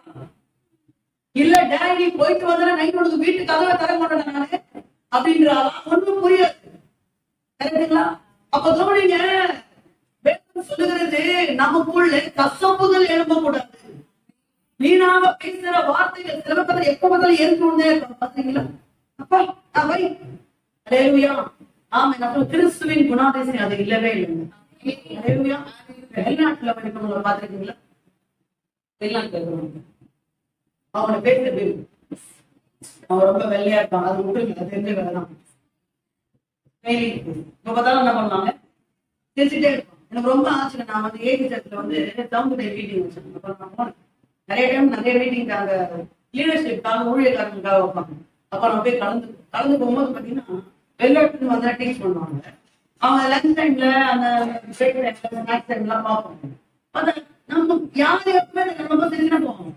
இல்ல டேடி போயிட்டு வந்தா நைட் உனக்கு வீட்டு கதவை தர மாட்டேன் நானு அப்படின்றாளா? ஒண்ணும் புரியாது. கரெக்டுங்களா? அப்ப கவனிங்க, சொல்லுகிறது நமக்குள்ள கசப்புகள் எழும்பக்கூடாது. வீணாக பேசுற வார்த்தைகள் சில பேர் எப்ப பார்த்தாலும் ஏற்கனவே பாத்தீங்களா? அப்பா வை அல்லேலூயா. ஆமா, நம்ம கிறிஸ்துவின் குணாதிசயம் அது இல்லவே இல்லைங்க. அல்லேலூயா. வெளிநாட்டுல படிக்கிறவங்களை பாத்துருக்கீங்களா? வெளிநாட்டுல இருக்கிறவங்க அவங்களோட பேர் எப்படி இருக்கு? அவங்க ரொம்ப வெள்ளையா இருப்பாங்க, அது உங்களுக்கு அது தெரிஞ்ச வேலை தான். இப்ப பார்த்தாலும் என்ன பண்ணுவாங்க, தெரிஞ்சுட்டே இருப்பாங்க. எனக்கு ரொம்ப ஆச்சு. நான் வந்து ஏஜத்துல வந்து டவுன் மீட்டிங் வச்சேன். அப்புறம் நான் போனேன். நிறைய டைம் நிறைய மீட்டிங் அங்க லீடர்ஷிப்காக ஊழியக்காரங்களுக்காக வைப்பாங்க. அப்ப நான் போய் கலந்து போகும்போது பாத்தீங்கன்னா வெளிநாட்டுல வந்து டீச் பண்ணுவாங்க. அவங்க லஞ்ச் டைம்ல அந்த பிரேக் டைம்ல ஸ்நாக்ஸ் டைம் எல்லாம் பார்ப்பாங்க. அத நம்ம யாரு எப்பவுமே ரொம்ப தெரிஞ்சுனா போவாங்க.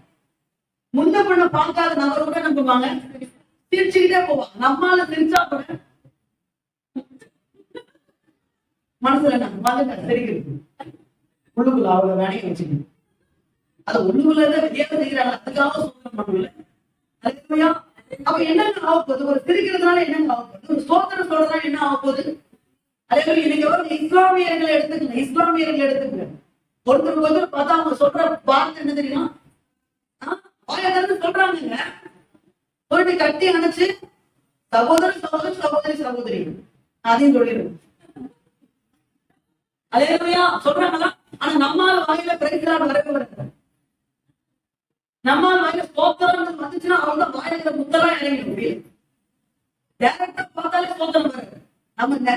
முன்ன பண்ண பார்க்காத நபர் கூட நம்புவாங்க, சிரிச்சுக்கிட்டே போவாங்க. நம்மால சிரிச்சா கூட மனசுல நம்ம தெரிகிறது, உள்ளுக்குள்ள அவங்க வேலையை வச்சுக்கணும். அது உள்ளுக்குள்ள வெளியே செய்யறாங்க, அதுக்காக சோதனை பண்ணல. அதுக்கு அப்ப என்னங்க ஆக போகுது? ஒரு சிரிக்கிறதுனால என்னங்க ஆக போகுது? ஒரு சோதனை சொல்றதுனால என்ன ஆக போகுது? அதே மாதிரி இன்னைக்கு வந்து இஸ்லாமியர்களை எடுத்துக்கங்க. ஒருத்தர் பார்த்தா அவங்க சொல்ற வார்த்தை என்ன தெரியுமா? வாயத்திலிருந்து சொல்றாங்க, போயிட்டு கட்டி அணைச்சு சகோதரி அதையும் சொல்லிடுங்க. அல்லேலூயா சொல்றாங்களா? ஆனா நம்மால வாயில பிரைஸ்லாட் வரவே வருது. நம்மால வாயில ஸ்தோத்திரம் வந்துச்சுன்னா அவங்க வாயில முத்தெல்லாம் இறங்கிட முடியும். டைரக்டா பார்த்தாலே ஸ்தோத்திரம் வருது.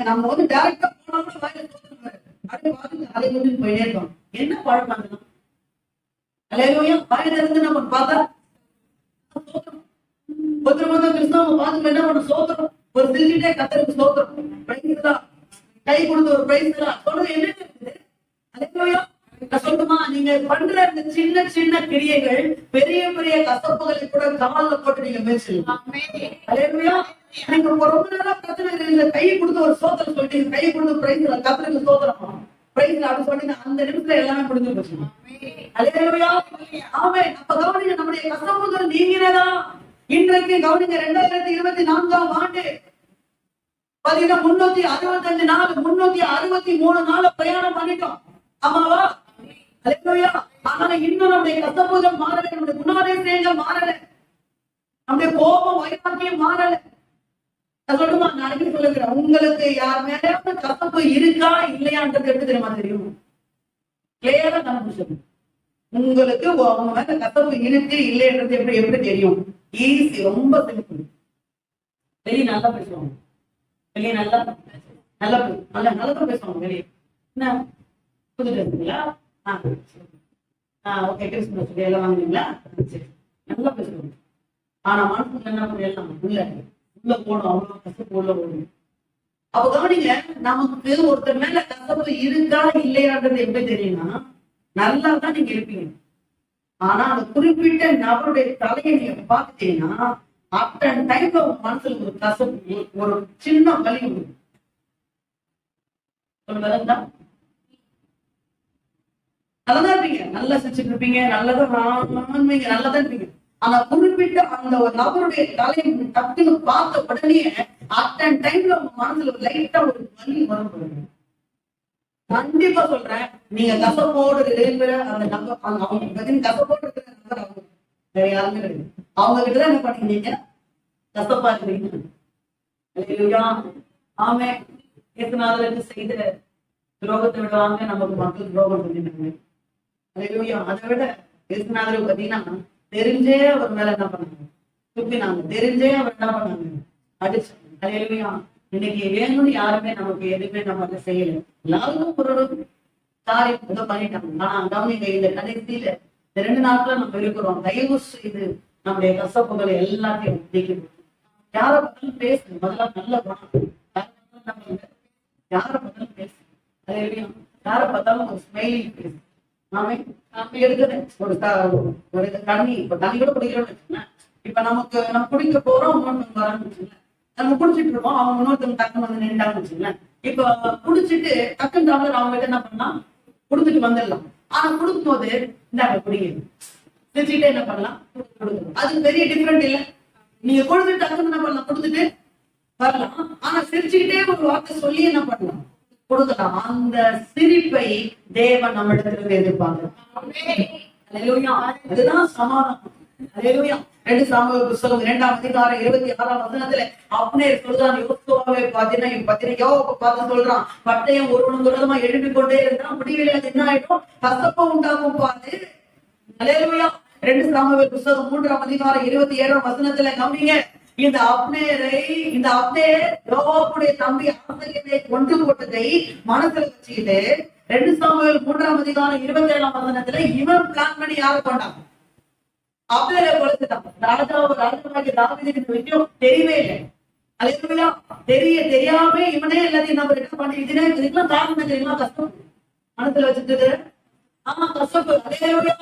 நம்ம வந்து டைரக்டா போனாலும் வாயில ஸ்தோத்திரம் வருது. அப்படியே பார்த்து அதை வந்து போயிட்டே இருக்கோம். என்ன பழக்கம்? அல்லேலூயா. வாயில இருந்து நம்ம பார்த்தா ஒருத்தர் கிறிஸ்தவங்க பார்த்து என்ன பண்ண ஸ்தோத்திரம், ஒரு சிரிச்சுட்டே கத்தருக்கு ஸ்தோத்திரம், பிரைஸ் தான், கை கொடுத்து ஒரு பிரைஸ் தான் சொல்றது என்ன இருக்குது? அல்லேலூயா. நான் சொல்லுமா, நீங்க பண்ற இந்த சின்ன சின்ன கிரியைகள் பெரிய பெரிய கசப்புகளை கூட காலில் போட்டு நீங்க பேசலாம். நீங்க ரொம்ப நேரம் பிரச்சனை கை கொடுத்து ஒரு சோதனை சொல்லிட்டீங்க, கை கொடுத்து பிரைஸ்ல கத்திரிக்கு சோதனம் பிரைஸ்ல அப்படி சொன்னீங்க, அந்த நிமிஷத்துல எல்லாமே முடிஞ்சு போச்சு. ஆமே. அப்ப கவனிங்க, நம்முடைய கசப்புகள் நீங்கிறதா இன்றைக்கு கவனிங்க. 2024ஆம் ஆண்டு பாத்தீங்கன்னா 365 நாள் 363 நாள் பிரயாணம் பண்ணிட்டோம். ஆமாவா? ஆனா இன்னும் நம்முடைய கசப்புகள் மாறல, நம்முடைய குணாதிசயங்கள் மாறல, நம்முடைய கோபம் வைராக்கியம் மாறல. நான் சொல்லுமா, நாளைக்கு சொல்லுகிறேன், உங்களுக்கு யார் மேல கசப்பு இருக்கா இல்லையான்றது எப்படி தெரியுமா தெரியும்? கிளியரா கண்டுபிடிச்சு. உங்களுக்கு அவங்க மேல கசப்பு இருக்கு இல்லைன்றது எப்படி எப்படி தெரியும்? ஈஸி, ரொம்ப சிம்பிள். வெளியே நல்லா பேசுவாங்க, வெளியே நல்லா நல்லா நல்லா பேசுவாங்க. வெளியே என்ன புதுட்டு இருக்குங்களா? ஓகே, கிறிஸ்துமஸ் எல்லாம் வாங்குவீங்களா? சரி, நல்லா பேசுவாங்க. ஆனா மனசுக்கு என்ன பண்ணலாம், உள்ள போடும், அவ்வளவு கசப்பு உள்ள போடும். அப்ப கவனிங்க, நமக்கு ஒருத்தர் மேல கசப்பு இருக்கா இல்லையான்றது எப்படி தெரியும்னா, நல்லா தான் நீங்க இருப்பீங்க. ஆனா அந்த குறிப்பிட்ட நபருடைய தலையை நீங்க பாத்துட்டீங்கன்னா அத்தனை டைம்ல உங்க மனசுல ஒரு கசப்பு, ஒரு சின்ன வலி வரும். நல்லதான் இருப்பீங்க, நல்லா சிரிச்சுட்டு இருப்பீங்க, நல்லதான் நல்லதான் இருப்பீங்க. ஆனா குறிப்பிட்ட அந்த ஒரு நபருடைய தலையை டக்குன்னு பார்த்த உடனே அத்தனை டைம்ல உங்க மனசுல ஒரு லைட்டா ஒரு வலி வரும். கண்டிப்பா சொல்றேன், நீங்க கசப்போடு இருக்கிற அந்த நபர், அவங்க கசப்போடு இருக்கிற நபர் அவங்க வேற யாருமே கிடையாது. அவங்க கிட்டதான் என்ன பண்ணீங்க, கசப்பா இருக்கிறீங்க. ஆமே. எத்தனாவது செய்த துரோகத்தை விடுவாங்க, நமக்கு மக்கள் துரோகம் பண்ணிட்டாங்க. அதை விட எத்தனாவது பாத்தீங்கன்னா தெரிஞ்சே அவர் மேல என்ன பண்ணாங்க, துப்பினாங்க. தெரிஞ்சே அவர் என்ன பண்ணாங்க, அடிச்சாங்க. இன்னைக்கு வேணும்னு யாருமே நமக்கு எதுவுமே நம்ம செய்யல. எல்லாருக்கும் ஒரு காரியம் பண்ணிட்டாங்க. ஆனா கவனிங்க, இந்த கடைசியில இந்த 2 நாட்கள் நம்ம இருக்கிறோம். தயவு செய்து நம்முடைய கசப்புகளை எல்லாத்தையும் நீக்கணும். யார பத்திலும் பேசு, முதல்ல நல்ல குணம். யார பத்திலும் பேசு, யார பார்த்தாலும் ஒரு ஸ்மைலிங் பேசு. நாமே எடுக்கிறேன் ஒரு தண்ணி, இப்ப தண்ணி கூட குடிக்கிறோம்னு வச்சுக்கோங்களேன். இப்ப நம்ம குடிக்க போறோம், இன்னொருத்தவங்க வரான்னு வச்சுக்கோங்களேன். நம்ம குடிச்சிட்டு இருக்கோம், அவங்க இன்னொருத்தவங்க டக்குன்னு வந்து நின்றான்னு வச்சுக்கோங்களேன். இப்ப குடிச்சிட்டு டக்குன்னு டம்ளர் அவங்க கிட்ட என்ன பண்ணலாம், குடுத்துட்டு வந்துடலாம். ஆனா குடுக்கும் போது இந்த குடிக்கிறது சிரிச்சுக்கிட்டே என்ன பண்ணலாம், கொடுக்கணும். அது பெரிய டிஃபரெண்ட் இல்லை. நீங்க குடுத்துட்டு டக்குன்னு என்ன பண்ணலாம், கொடுத்துட்டு வரலாம். ஆனா சிரிச்சுக்கிட்டே ஒரு வார்த்தை சொல்லி என்ன பண்ணலாம், கொடுக்கலாம். அந்த சிரிப்பை தேவன் நம்மிடத்திலிருந்து எதிர்பார்க்கிறார். அதுதான் சமாதானம். 2 சாமுவேல் புத்தகம் 2ஆம் அதிகாரம் 26ஆம் வசனத்துல அப்னேர் சொல்றான், யோசுவாவை பாத்தீங்கன்னா யோவாபை பார்த்து சொல்றான், பட்டயம் ஒருவனும் விரோதமா எழுப்பிக் கொண்டே இருந்தான், முடிவில் அது என்ன ஆயிடும், கசப்ப உண்டாகும் பாரு. அல்லேலூயா. 2 சாமுவேல் புத்தகம் 3ஆம் அதிகாரம் 27ஆம் வசனத்துல கவனிங்க, இந்த அப்னேர் யோவாபுடைய தம்பி ஆசகேலை கொன்று போட்டதை மனசுல வச்சுக்கிட்டு 2 சாமுவேல் 3ஆம் அதிகாரம் 27ஆம் வசனத்துல இவன் பிளான் பண்ணி யாரை கொண்டான், அப்னேரை கொலைச்சுட்டான். ராஜாவாகிய தாவீதுக்கு இந்த விஷயம் தெரியவே இல்லை. அல்லேலூயா. தெரியாம இவனே எல்லாத்தையும் நம்ம என்ன பண்ணி இதுக்கெல்லாம் காரணம் தெரியுமா, கஷ்டம் மனசுல வச்சுட்டு. ஆமா, கஷ்டம். அல்லேலூயா.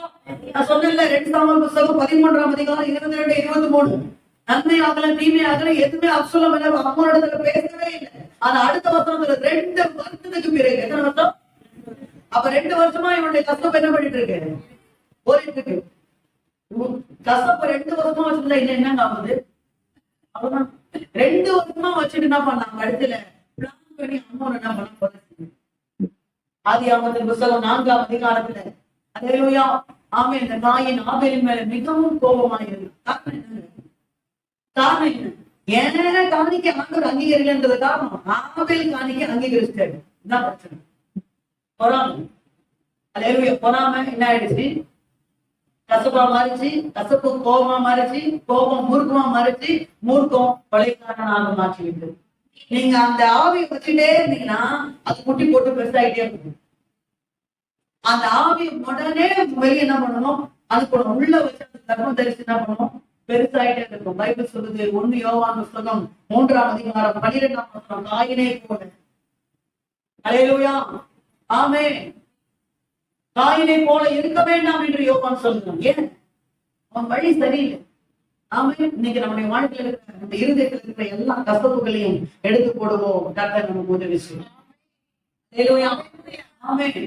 நான் சொன்னேன்ல, 2 சாமுவேல் புத்தகம் 13ஆம் அதிகாரம் 22, 23 நன்மை ஆகல தீமை ஆகல எதுவுமே அப்சலோம் அம்மோனிடத்துல பேசவே இல்லை. ஆனா அடுத்த வருஷம் 2 வருஷத்துக்கு பிறகு, எத்தனை வருஷம், அப்ப 2 வருஷமா இவனுடைய கஷ்டம் என்ன பண்ணிட்டு இருக்கு, ஓடிட்டு இருக்கு. கஷ்டப்ப 2 வருஷமா வச்சிருந்தா என்னங்க ஆகுது, அவ்வளவுதான். 2 வருஷமா வச்சுட்டு என்ன பண்ணாங்க, கடைசியில பிளான் பண்ணி அம்மோன் என்ன பண்ண, ஆதியாகமத்தின் புத்தகம் 4ஆம் அதிகாரத்துல அல்லேலூயா. ஆமே. இந்த காயின் ஆபேலின் மேல மிகவும் கோபமாயிருந்தார். காரணம் என்ன, ஏன்னா காணிக்க ஆண்டவர் அங்கீகரிக்கலன்றது காரணம். ஆபேல் காணிக்க அங்கீகரிச்சிட்டாரு. இதான் பிரச்சனை. பொறாமை. அல்லேலூயா. பொறாமை என்ன ஆயிடுச்சு, கசப்பா மாறிச்சு, கசப்பு கோபமா மாறிச்சு, கோபம் மூர்க்கமா மாறிச்சு, மூர்க்கம் கொலைக்காரனாக மாற்றிவிட்டு. நீங்க அந்த ஆவியை வச்சுட்டே இருந்தீங்கன்னா அது குட்டி போட்டு பெருசாயிட்டே இருக்கும். அந்த ஆவியை உடனே வெளியே என்ன பண்ணணும், அதுக்கு உள்ள வச்சு அந்த தர்மம் தரிசி என்ன பண்ணணும், பெருசாயிட்டே இருக்கும். பைபிள் சொல்லுது, 1 யோவான் புத்தகம் 3ஆம் அதிகாரம் 12ஆம் வசனம், காயினை போல. அல்லேலூயா. ஆமென். காயினை போல இருக்க வேண்டாம் என்று யோவான் சொல்கிறான். ஏன்? அவன் வழி சரியில்லை. ஆமே. இன்னைக்கு நம்முடைய வாழ்க்கையில இருக்கிற நம்ம இருதயத்தில் இருக்கிற எல்லா கசப்புகளையும் எடுத்து போடுவோம். கர்த்தர் நமக்கு உதவி செய்யும். ஆமென்.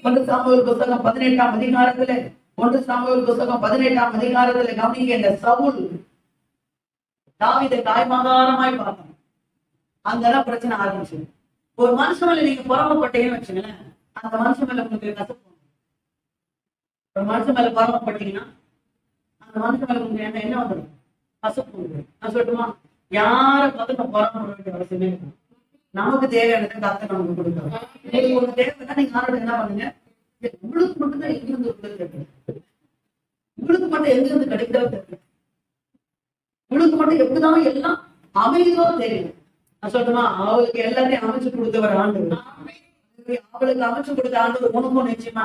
1 சாமுவேல் புத்தகம் 18ஆம் அதிகாரத்துல 1 சாமுவேல் புத்தகம் 18ஆம் அதிகாரத்துல கவனிங்க. இந்த சவுல் தாவீதை தாய்மாதாரமாய் பார்த்தான். அங்கதான் பிரச்சனை ஆரம்பிச்சது. ஒரு மனுஷன் மேல நீங்க பொறாமப்பட்டீங்கன்னு வச்சுங்களேன், அந்த மனுஷன் மேல உங்களுக்கு கசப்பு. ஒரு மனுஷன் மேல பொறாமப்பட்டீங்கன்னா அந்த மனுஷன் மேல உங்களுக்கு என்ன வந்துடும்? கசப்பு. நான் சொல்லட்டுமா, யாரை பார்த்து நம்ம பொறாமப்பட வேண்டிய அவசியமே இல்லை. நமக்கு தேவையானதை கர்த்தர் நமக்கு கொடுக்கணும். உங்களுக்கு தேவைன்னா நீங்க யாரோட என்ன பண்ணுங்க, உங்களுக்கு மட்டும்தான் எங்கிருந்து தெரியும், உங்களுக்கு மட்டும் எங்கிருந்து கிடைக்கிறதோ தெரியும், உங்களுக்கு மட்டும் எப்படிதான் எல்லாம் அமைதியோ தெரியும். நான் சொல்லட்டுமா, அவளுக்கு எல்லாத்தையும் அமைச்சு கொடுத்தவர் ஆண்டவர். அவளுக்கு அமைச்சு கொடுத்த ஆண்டவர் உனக்கும் நிச்சயமா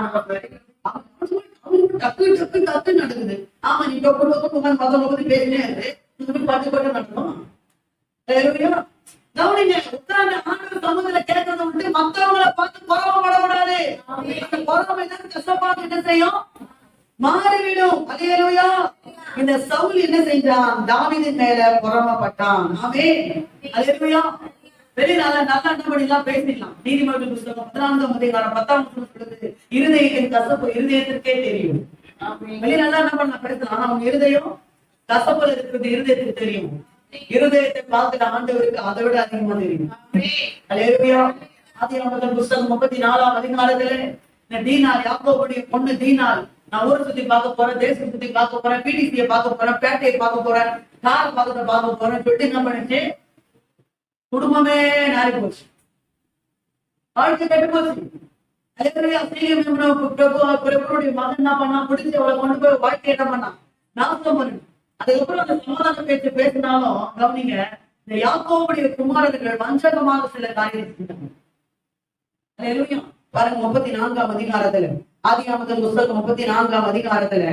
அவளுக்கு டக்கு டக்கு டக்கு நடக்குது. ஆமா, நீ டொக்கு டொக்கு மத்தவங்க பத்தி பேசினே இருக்கு, பாட்டு பாட்டு நடக்கும். கவனிங்க, உட்கார்ந்து ஆண்டவர் சமூகத்துல கேட்கறத விட்டு மத்தவங்களை பார்த்து பொறாமப்படக்கூடாது. பொறாமை தான் கஷ்டப்பாடு என்ன செய்யும், மாறிவிடும். அல்லேலூயா. இந்த சவுல் என்ன செஞ்சான்? தாவீதின் மேல பொறாமப்பட்டான். ஆமென். அல்லேலூயா. வெளிய நல்லா என்ன பண்ணிடலாம், பேசிடலாம். நீதிமொழிகள் புத்தகம் 14ஆம் அதிகாரம் 10ஆம் வசனம் சொல்லுது, இருதயத்தின் கசப்பு இருதயத்திற்கே தெரியும். வெளிய நல்லா என்ன பண்ணலாம், பேசலாம். ஆனா அவங்க இருதயம் கசப்புல இருக்கிறது இருதயத்துக்கு தெரியும். இருதயத்தை பார்த்துட்டு ஆண்டவருக்கு அதை விட அதிகமா தெரியும். அல்லேலூயா. ஆதியாகமத்தின் புத்தகம் 34ஆம் அதிகாரத்துல தீனாள், யாக்கோபுடைய பொண்ணு தீனாள், நான் ஊரை சுத்தி பார்க்க போறேன், தேசம் சுத்தி பார்க்க போறேன், பிடிசியை பார்க்க போறேன், பேட்டையை பார்க்க போறேன், கார் பார்க்க போறேன் சொல்லிட்டு என்ன பண்ணிச்சு, குடும்பமே நாரி போச்சு, வாழ்க்கை கெட்டு போச்சு. பிரபுடைய மகன் என்ன பண்ணா, பிடிச்சி அவளை கொண்டு போய் வாழ்க்கை என்ன பண்ணா, நாசம் பண்ணு. அதுக்கப்புறம் அந்த சமாதான பேச்சு பேசினாலும் கவனிங்க, இந்த யாக்கோபுடைய குமாரர்கள் வஞ்சகமாக சில காரியம் செஞ்சாங்க. பாருங்க 34ஆம் அதிகாரத்துல, ஆதியாகமத்தின் புத்தகம் 34ஆம் அதிகாரத்துல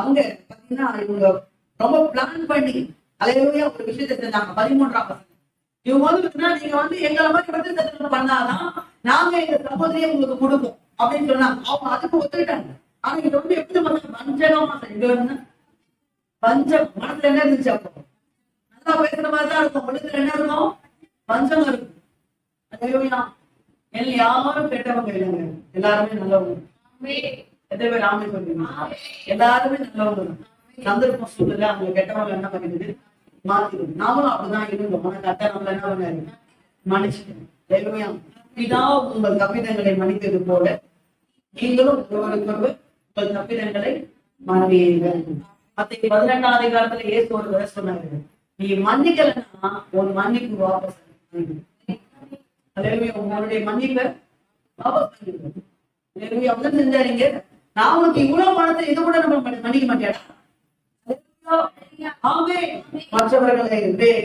அங்க பாத்தீங்கன்னா இவங்க ரொம்ப பிளான் பண்ணி அல்லேலூயா ஒரு விஷயத்தை செஞ்சாங்க. 13ஆம் வசனம், இவங்க நீங்க எங்களை மாதிரி பிரதிஷ்டை பண்ணாதான் நாங்க எங்க சகோதரியை உங்களுக்கு கொடுப்போம் அப்படின்னு சொன்னாங்க. அவங்க அதுக்கு ஒத்துக்கிட்டாங்க. ஆனா இது எப்படி வஞ்சகமா செஞ்சு பஞ்சம் மனசுல என்ன இருந்துச்சு, அப்போ நல்லா பேசுற மாதிரிதான் இருக்கும், மனசுல என்ன இருக்கும், பஞ்சம் இருக்கும். அல்லேலூயா. யாரும் கெட்டவங்க இல்லைங்க, எல்லாருமே நல்லவங்க. எத்தனை பேர் ஆமை சொல்றீங்க? எல்லாருமே நல்லவங்க தான். சந்தர்ப்பம் சூழ்நிலை அவங்க கெட்டவங்க என்ன பண்ணிடுது, மாத்திடுது. நாமளும் அப்படிதான் இருந்தோம். ஆனா கட்ட நம்மள என்ன பண்ணாரு, மன்னிச்சுட்டோம். பிதா உங்கள் தப்பிதங்களை மன்னித்தது போல நீங்களும் ஒருவருக்கொருவர் உங்கள் தப்பிதங்களை மன்னியுங்கள். 18ஆம் அதிகாரத்துல இயேசு ஒரு சொன்னாரு, நீ மன்னிக்கலன்னா உன் மன்னிப்பு வாபஸ். உங்களுடைய மன்னிப்பை வாபஸ் பண்ணிடுங்க. செஞ்சாருங்க, நான் உனக்கு இவ்வளவு பணத்தை இது கூட நம்ம மன்னிக்க மாட்டேடா. மற்றவர்களை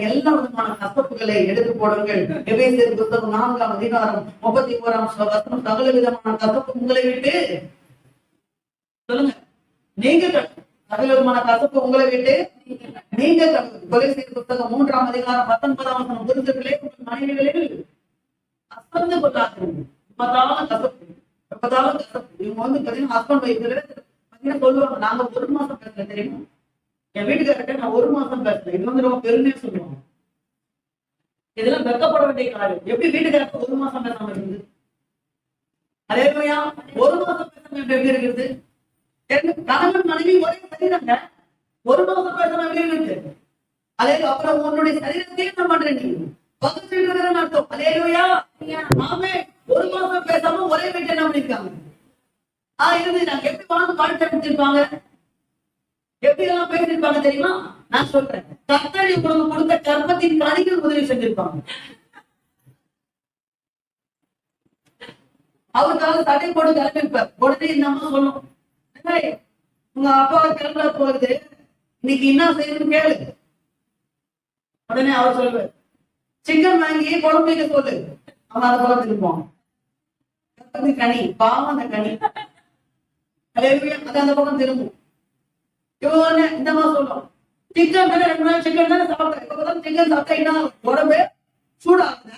எல்லா விதமான கசப்புகளை எடுத்து போடுங்கள். எபேசியர் புத்தகம் 4ஆம் அதிகாரம் 31ஆம் வசனம், சகல விதமான கசப்பு உங்களை விட்டு சொல்லுங்க நீங்க சகல விதமான கசப்பு உங்களை விட்டு நீங்க. கொலைசீர் புத்தகம் 3ஆம் அதிகாரம் 19ஆம் வசனம், புரிந்துகளே உங்கள் மனைவிகளில் அசந்து கொள்ளாதீர்கள். எப்பதாலும் கசப்பு, எப்பதாலும் கசப்பு. இவங்க பாத்தீங்கன்னா ஹஸ்பண்ட் ஒய்ஃப் பாத்தீங்கன்னா சொல்லுவாங்க, நாங்க 1 மாசம் பேசல தெரியுமா, என் வீட்டுக்காரர்கிட்ட நான் 1 மாசம் பேசுறேன். இது ரொம்ப பெருமையா சொல்லுவாங்க. இதெல்லாம் வெக்கப்பட வேண்டிய காரியம். எப்படி வீட்டுக்காரருக்கு 1 மாசம் பேசாம இருக்குது? அல்லேலூயா. 1 மாசம் பேசாம எப்படி இருக்குது? கணவன் மனைவி ஒரே சரீரங்க, 1 மாசம் பேசாம எப்படி இருக்கு? அதே அப்புறம் உன்னுடைய சரீரத்தையே என்ன பண்றேன் நீ பகுதின்னு அர்த்தம். அல்லேலூயா. ஆமே. 1 மாசம் பேசாம ஒரே வீட்டை என்ன பண்ணிருக்காங்க இருந்து நாங்க எப்படி வாழ்க்கை அமைச்சிருப்பாங்க, எப்படி எல்லாம் பேசிருப்பாங்க தெரியுமா? நான் சொல்றேன், கர்த்தர் உங்களுக்கு கொடுத்த கர்மத்தின் கனிகள் உதவி செஞ்சிருப்பாங்க. அவருக்காக தடை போட்டு கிளம்பிருப்பார். உடனே இந்த அம்மா சொல்லும், உங்க அப்பாவை கிளம்புற போகுது, இன்னைக்கு என்ன செய்யணும்னு கேளு. உடனே அவர் சொல்லுவார், சிக்கன் வாங்கி குழம்பு வைக்க சொல்லு. அவன் அதை போல திருப்போம். கனி பாவம், அந்த கனி அது அந்த பக்கம் திரும்பும். இந்த மாதிரி சொல்லும், சிக்கன் தானே 2 நாள் சிக்கன் தானே சாப்பிட்டேன், சிக்கன் சாப்பிட்டா என்ன உடம்பு சூடாகுது,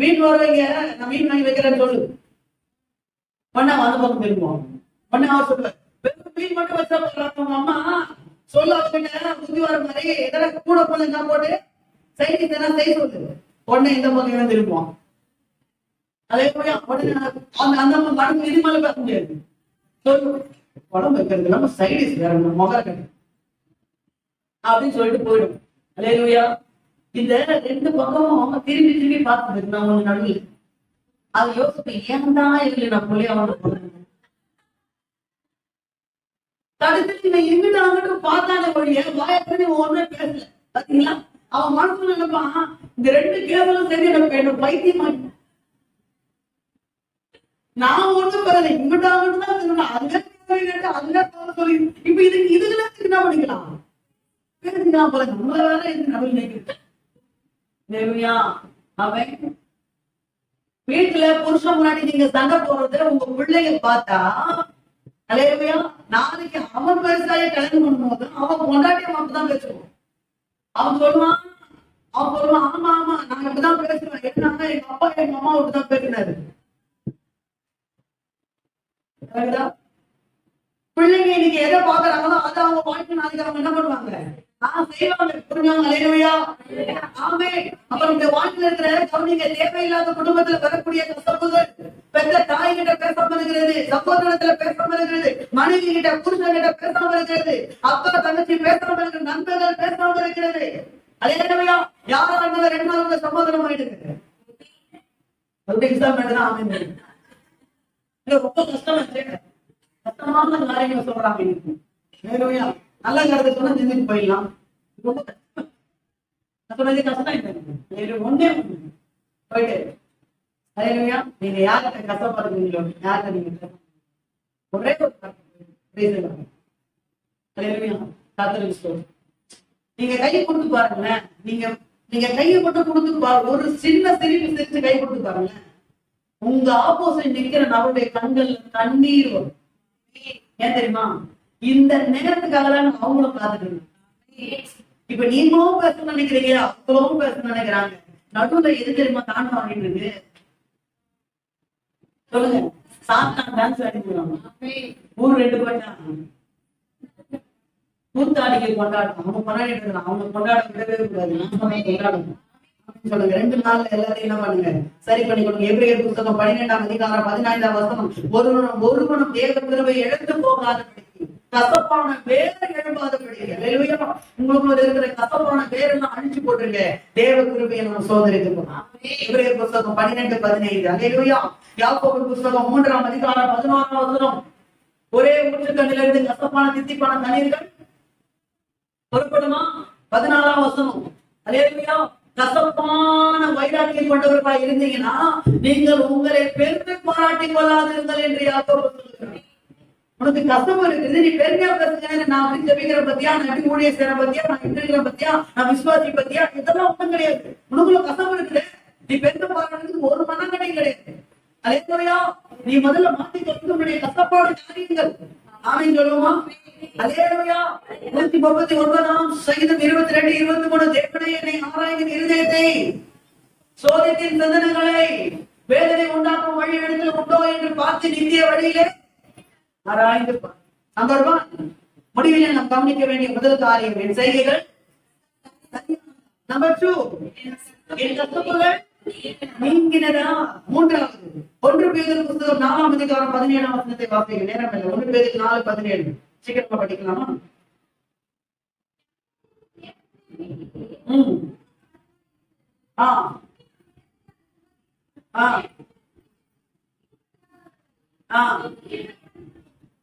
மீன் வர வைங்க, நான் மீன் வாங்கி வைக்கிறேன்னு சொல்லு. பண்ண அந்த பக்கம் திரும்புவோம். உடனே அவர் சொல்லுவார், வெறும் மீன் மட்டும் வச்சா போடுறாங்க உங்க அம்மா சொல்ல அவங்கிட்ட புத்தி வர மாதிரி எதனா கூட போனா போட்டு சைடு இதெல்லாம் செய்ய சொல்லுது. உடனே இந்த பக்கம் திரும்புவான். அதே போய் உடனே அந்த மடங்கு இது மேல பேச முடியாது. படம் வைக்கிறது இல்லாம சைடிஸ் வேற முகம் அப்படின்னு சொல்லிட்டு போயிடும். அல்லேலூயா. இந்த ரெண்டு பக்கமும் திரும்பி திரும்பி பார்த்துட்டு நான் ஒண்ணு நடுவில் அது யோசிப்பேன், ஏன் தான் இல்லை நான் சொல்லி அவனுக்கு தடுத்து நீ எங்கிட்ட அங்கிட்ட பார்த்தாலே ஒழிய வாயப்படி ஒண்ணுமே பேசல. பாத்தீங்களா? அவன் மனசுல நினைப்பான், இந்த ரெண்டு கேவலும் சரி என்ன பைத்தியமா நான் ஒண்ணும் பெறல, இங்கிட்ட அங்கிட்டு தான் அங்க சொல்லி இப்ப இதுல என்ன பண்ணிக்கலாம் பேசிக்கலாம் போல. நம்மள வேற இது நடுவில் நினைக்கிறது. அவன் வீட்டுல புருஷன் முன்னாடி நீங்க சண்டை போடுறது உங்க பிள்ளைங்க பார்த்தா, அல்லேலூயா, நாளைக்கு அவன் பெருசாய கல்யாணம் பண்ணும்போது அவன் கொண்டாட்டிய மட்டும்தான் பேசுவான். அவன் சொல்லுவான் ஆமா ஆமா நான் இப்படிதான் பேசுவேன், என்னன்னா எங்க அப்பா எங்க அம்மா இப்படிதான் பேசினாரு. பிள்ளைங்க இன்னைக்கு எதை பாக்குறாங்களோ அதை அவங்க வாழ்க்கை நாளைக்கு அவங்க என்ன பண்ணுவாங்க செய்வாங்க. புரிஞ்சவங்க அல்லேலூயா. ஆமே. அப்புறம் இந்த வாழ்க்கையில இருக்கிற கவனிங்க, தேவையில்லாத குடும்பத்துல வரக்கூடிய கசப்புகள் பெற்ற தாய் கிட்ட பேசாம இருக்கிறது, சகோதரத்துல பேசாம இருக்கிறது, மனைவி கிட்ட புருஷன் கிட்ட பேசாம இருக்கிறது, அப்பா தங்கச்சி பேசாம இருக்கிற, நண்பர்கள் பேசாம இருக்கிறது. அல்லேலூயா. யாரா இருந்தாலும் 2 நாள் சமாதானம் ஆயிடுது. ரொம்ப கஷ்டமான காரியங்கள் சொல்றாங்க. நல்ல கருத்து சொன்னா நின்றுட்டு போயிடலாம். ரொம்ப சொன்னது கஷ்டம். ஒன்னே போயிட்டு அல்லேலூயா. நீங்க யார்கிட்ட கஷ்டப்படுறீங்களோ யார்கிட்ட நீங்க ஒரே ஒரு நீங்க கையை கொடுத்து பாருங்களேன். நீங்க கையை மட்டும் கொடுத்து பாருங்க, ஒரு சின்ன சிரிப்பு சிரிச்சு கை கொடுத்து பாருங்களேன், உங்க ஆப்போசிட் நிக்கிற நபருடைய கண்கள் கண்ணீர் வரும். ஏன் தெரியுமா? இந்த நேரத்துக்காக தான் அவங்களும் காத்துக்கணும். இப்ப நீங்களும் பேசணும்னு நினைக்கிறீங்க, அவங்களும் பேசணும்னு நினைக்கிறாங்க. நடுவுல எது தெரியுமா தாண்ட வாங்கிட்டு இருக்கு? சொல்லுங்க. சாத்தான் டான்ஸ் ஆடிக்கிறாங்க. ஊர் 2 போயிட்டாங்க. கூத்தாடிக்கை கொண்டாடணும். அவங்க கொண்டாடிட்டு இருக்காங்க. அவங்க கொண்டாட விடவே கூடாது. கொண்டாடணும் சொல்லுங்க. 2 நாள்ல எல்லாத்தையும் என்ன பண்ணுங்க, சரி பண்ணி கொடுங்க. எபிரேயர் புத்தகம் 12ஆம் அதிகாரம் 15ஆம் வசனம், ஒருவனும் தேவ கிருபை இழந்து போகாதபடி கசப்பான வேற எழுப்பாதபடி. அல்லேலூயா. உங்களுக்கு இருக்கிற கசப்பான வேரெல்லாம் அழிச்சு போட்டுருங்க. தேவ கிருபையை நம்ம சோதரித்து போனோம். எபிரேயர் புத்தகம் 12:15. அல்லேலூயா. யாக்கோபு புத்தகம் 3ஆம் அதிகாரம் 16ஆம் வசனம், ஒரே ஊற்றுக்கண்ணில இருந்து கசப்பான தித்திப்பான தண்ணீர்கள் புறப்படுமா? 14ஆம் வசனம். அல்லேலூயா. கசப்பான வைராக்கியம் கொண்டவர்களாக இருந்தீங்கன்னா நீங்கள் உங்களை பெருமை பாராட்டிக் கொள்ளாதிருங்கள் என்று யாக்கோபு சொல்லுகிறார். உனக்கு கஷ்டம் இருக்குது, நீ பெருமையா பேசுங்க, நான் அப்படி ஜெபிக்கிற பத்தியா, நான் எப்படி ஊழிய செய்யற பத்தியா, நான் இருக்கிற பத்தியா, நான் விசுவாசி பத்தியா, இதெல்லாம் ஒண்ணும் கிடையாது. உனக்குள்ள கஷ்டம் இருக்குது, நீ பெருமை பாராட்டுறதுக்கு ஒரு மனம் கிடையாது. அல்லேலூயா. நீ முதல்ல மாற்றிக்க உன்னுடைய கஷ்டப்பாடு காரியங்கள். ஆமென் சொல்லுமா? அல்லேலூயா. 139 சங்கீதம் 22, 23, தேவனே என்னை ஆராய்ந்து இருதயத்தை சோதித்தின் சிந்தனைகளை வேதனை உண்டாக்கும் வழி இடத்தில் உண்டோ என்று பார்த்து நித்திய வழியிலே ஆராய்ந்து நம்பர் 1 முடிவிலே நாம் கவனிக்க வேண்டிய முதல் காரியம் என் செய்கைகள். நம்பர் 2 என் கசப்புகள் நீங்கினதா. 3வது 1 பேதுரு புத்தகம் 4ஆம் அதிகாரம் 17ஆம் வசனத்தை வாசிக்க நேரம் இல்லை. 1 பேதுரு 4:17 சீக்கிரமா படிக்கலாமா?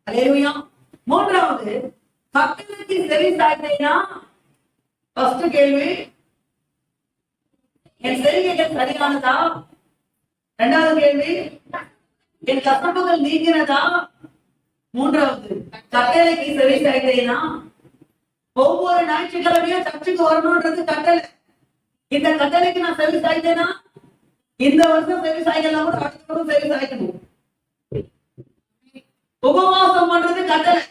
அல்லேலூயா. 3வது கட்டளைக்கு செவி சாய்த்தேனா. ஃபர்ஸ்ட் கேள்வி, என் செய்கைகள் சரியானதா? 2வது கேள்வி, என் கசப்புகள் நீங்கினதா? 3வது கட்டளைக்கு செவி சாய்த்தேனா. ஒவ்வொரு ஞாயிற்றுக்கிழமையும் சர்ச்சுக்கு வரணும்ன்றது கட்டளை. இந்த கட்டளைக்கு நான் செவி சாய்த்தேனா? இந்த வருஷம் செவி சாய்க்கலாம், கூட அடுத்த வருஷம் செவி சாய்க்கணும். உபவாசம் பண்றது கட்டளை.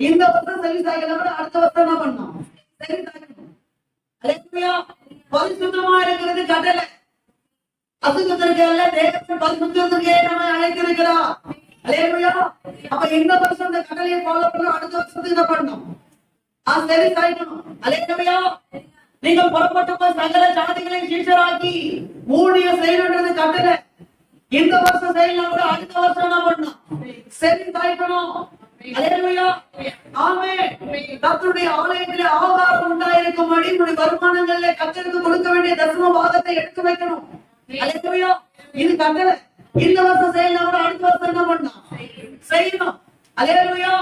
இந்த வருஷம் செவி சாய்க்கலாம், கூட அடுத்த வருஷம் என்ன பண்ணணும்? செவி சாய்க்கணும். அல்லேலூயா. பரிசுத்தமா இருக்கிறது கட்டளை. அசுத்தத்திற்கு அல்ல, தேவன் பரிசுத்தத்திற்கு நம்ம அழைத்திருக்கிறார். அல்லேலூயா. அப்ப இந்த வருஷம் இந்த கட்டளையை ஃபாலோ பண்ண அடுத்த வருஷத்துக்கு என்ன பண்ணணும்? சரி சாய்க்கணும். அல்லேலூயா. நீங்கள் புறப்பட்டு போய் சகல ஜாதிகளையும் சீஷராக்கி ஊழியம் செய்யணுன்றது கட்டளை. இந்த வருஷம் செய்யலாம் கூட அடுத்த வருஷம் என்ன பண்ணணும்? சரி சாய்க்கணும். அல்லேலூயா. ஆமென். கர்த்தருடைய ஆலயத்திலே ஆகாரம் உண்டாயிருக்கும்படி உங்களுடைய வருமானங்களிலே கர்த்தருக்கு கொடுக்க வேண்டிய தசம பாகத்தை எடுத்து வைக்கணும். அல்லேலூயா. இது கட்டளை. இந்த வருஷம் செய்யலாம் கூட அடுத்த வருஷம் என்ன பண்ணணும்? செய்யணும். அல்லேலூயா.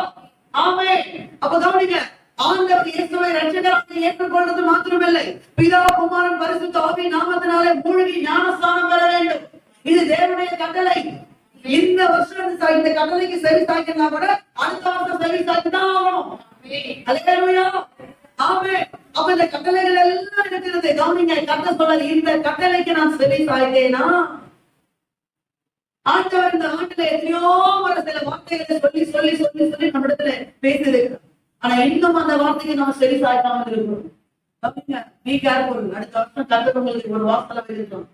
ஆமென். அப்ப கவனிங்க, ஆண்டவர் இயேசுவை இரட்சகராக ஏற்றுக்கொள்வது மாத்திரமில்லை, பிதா குமாரன் பரிசுத்த ஆவியின் நாமத்தினாலே மூழ்கி ஞானஸ்நானம் பெற வேண்டும். இது தேவனுடைய கட்டளை. இந்த வருஷம் இந்த கட்டளைக்கு செவி சாய்க்கணும் கூட அடுத்த வருஷம் செவி சாய்ச்சுதான் ஆகணும். அல்லேலூயா. ஆமென். அப்ப இந்த கட்டளைகள் எல்லாம் இருக்கிறது. கவனிங்க, கட்ட சொல்ல இந்த கட்டளைக்கு நான் செவி சாய்த்தேனா? ஆண்டவர் இந்த ஆண்டுல எத்தனையோ ஒரு சில வார்த்தைகளை சொல்லி சொல்லி சொல்லி சொல்லி நம்ம இடத்துல பேசியிருக்கிறோம். ஆனா இன்னும் அந்த வார்த்தைக்கு நம்ம செவி சாய்க்காம இருக்கிறோம். நீ கேர்ஃபுல். அடுத்த வருஷம் கர்த்தர் உங்களுக்கு ஒரு வாசலை இருக்கும்.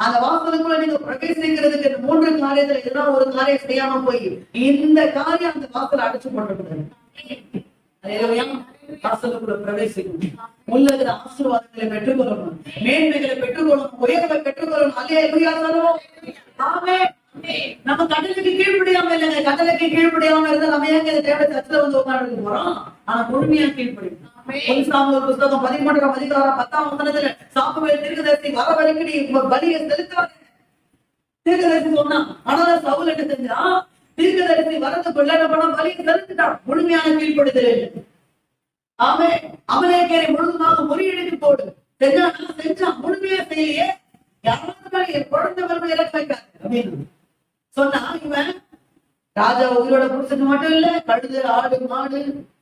அந்த வாசலுக்குள்ள நீங்க பிரவேசிக்கிறதுக்கு 3 காரியத்துல ஏதாவது ஒரு காரியம் செய்யாம போய் இந்த காரியம் அந்த வாசலை அடைச்சு போட்டுருக்குது. வாசலுக்குள்ள பிரவேசிக்கணும். உள்ளது ஆசீர்வாதங்களை பெற்றுக்கொள்ளணும், மேன்மைகளை பெற்றுக்கொள்ளணும், உயர்வை பெற்றுக்கொள்ளணும். அல்லேலூயா சொல்லுவோம். ஆமென். நம்ம கட்டளைக்கு கீழ்ப்படியாம இல்லைங்க. கட்டளைக்கு கீழ்ப்படியாம இருந்தா நம்ம ஏங்க தேவை சர்ச்சில் வந்து உட்கார்ந்து போறோம்? ஆனா முழுமையா கீழ்ப்படியும். சாமுவேல் புத்தகம் 13ஆம் அதிகாரம் 10ஆம் வசனத்துல சாமுவேல் தீர்க்கதரிசி வர வரைக்கும் நீ பலியை செலுத்தாத தீர்க்கதரிசி சொன்னான். ஆனாலும் சவுல் என்ன செஞ்சான்? தீர்க்கதரிசி வரதுக்குள்ள என்ன பண்ண? பலியை செலுத்திட்டான். முழுமையான கீழ்ப்படுதல். ஆமே. அமலேக்கியரை முழுதுமாக முறியடித்து போடு செஞ்சான். முழுமையா செய்யலையே. யாராவது குழந்தை வரும் இறக்க வைக்காது அப்படின்னு சொன்னா, இவன் ராஜா உயிரோட புடிச்சது மட்டும் இல்ல, கழுது ஆடு மாடு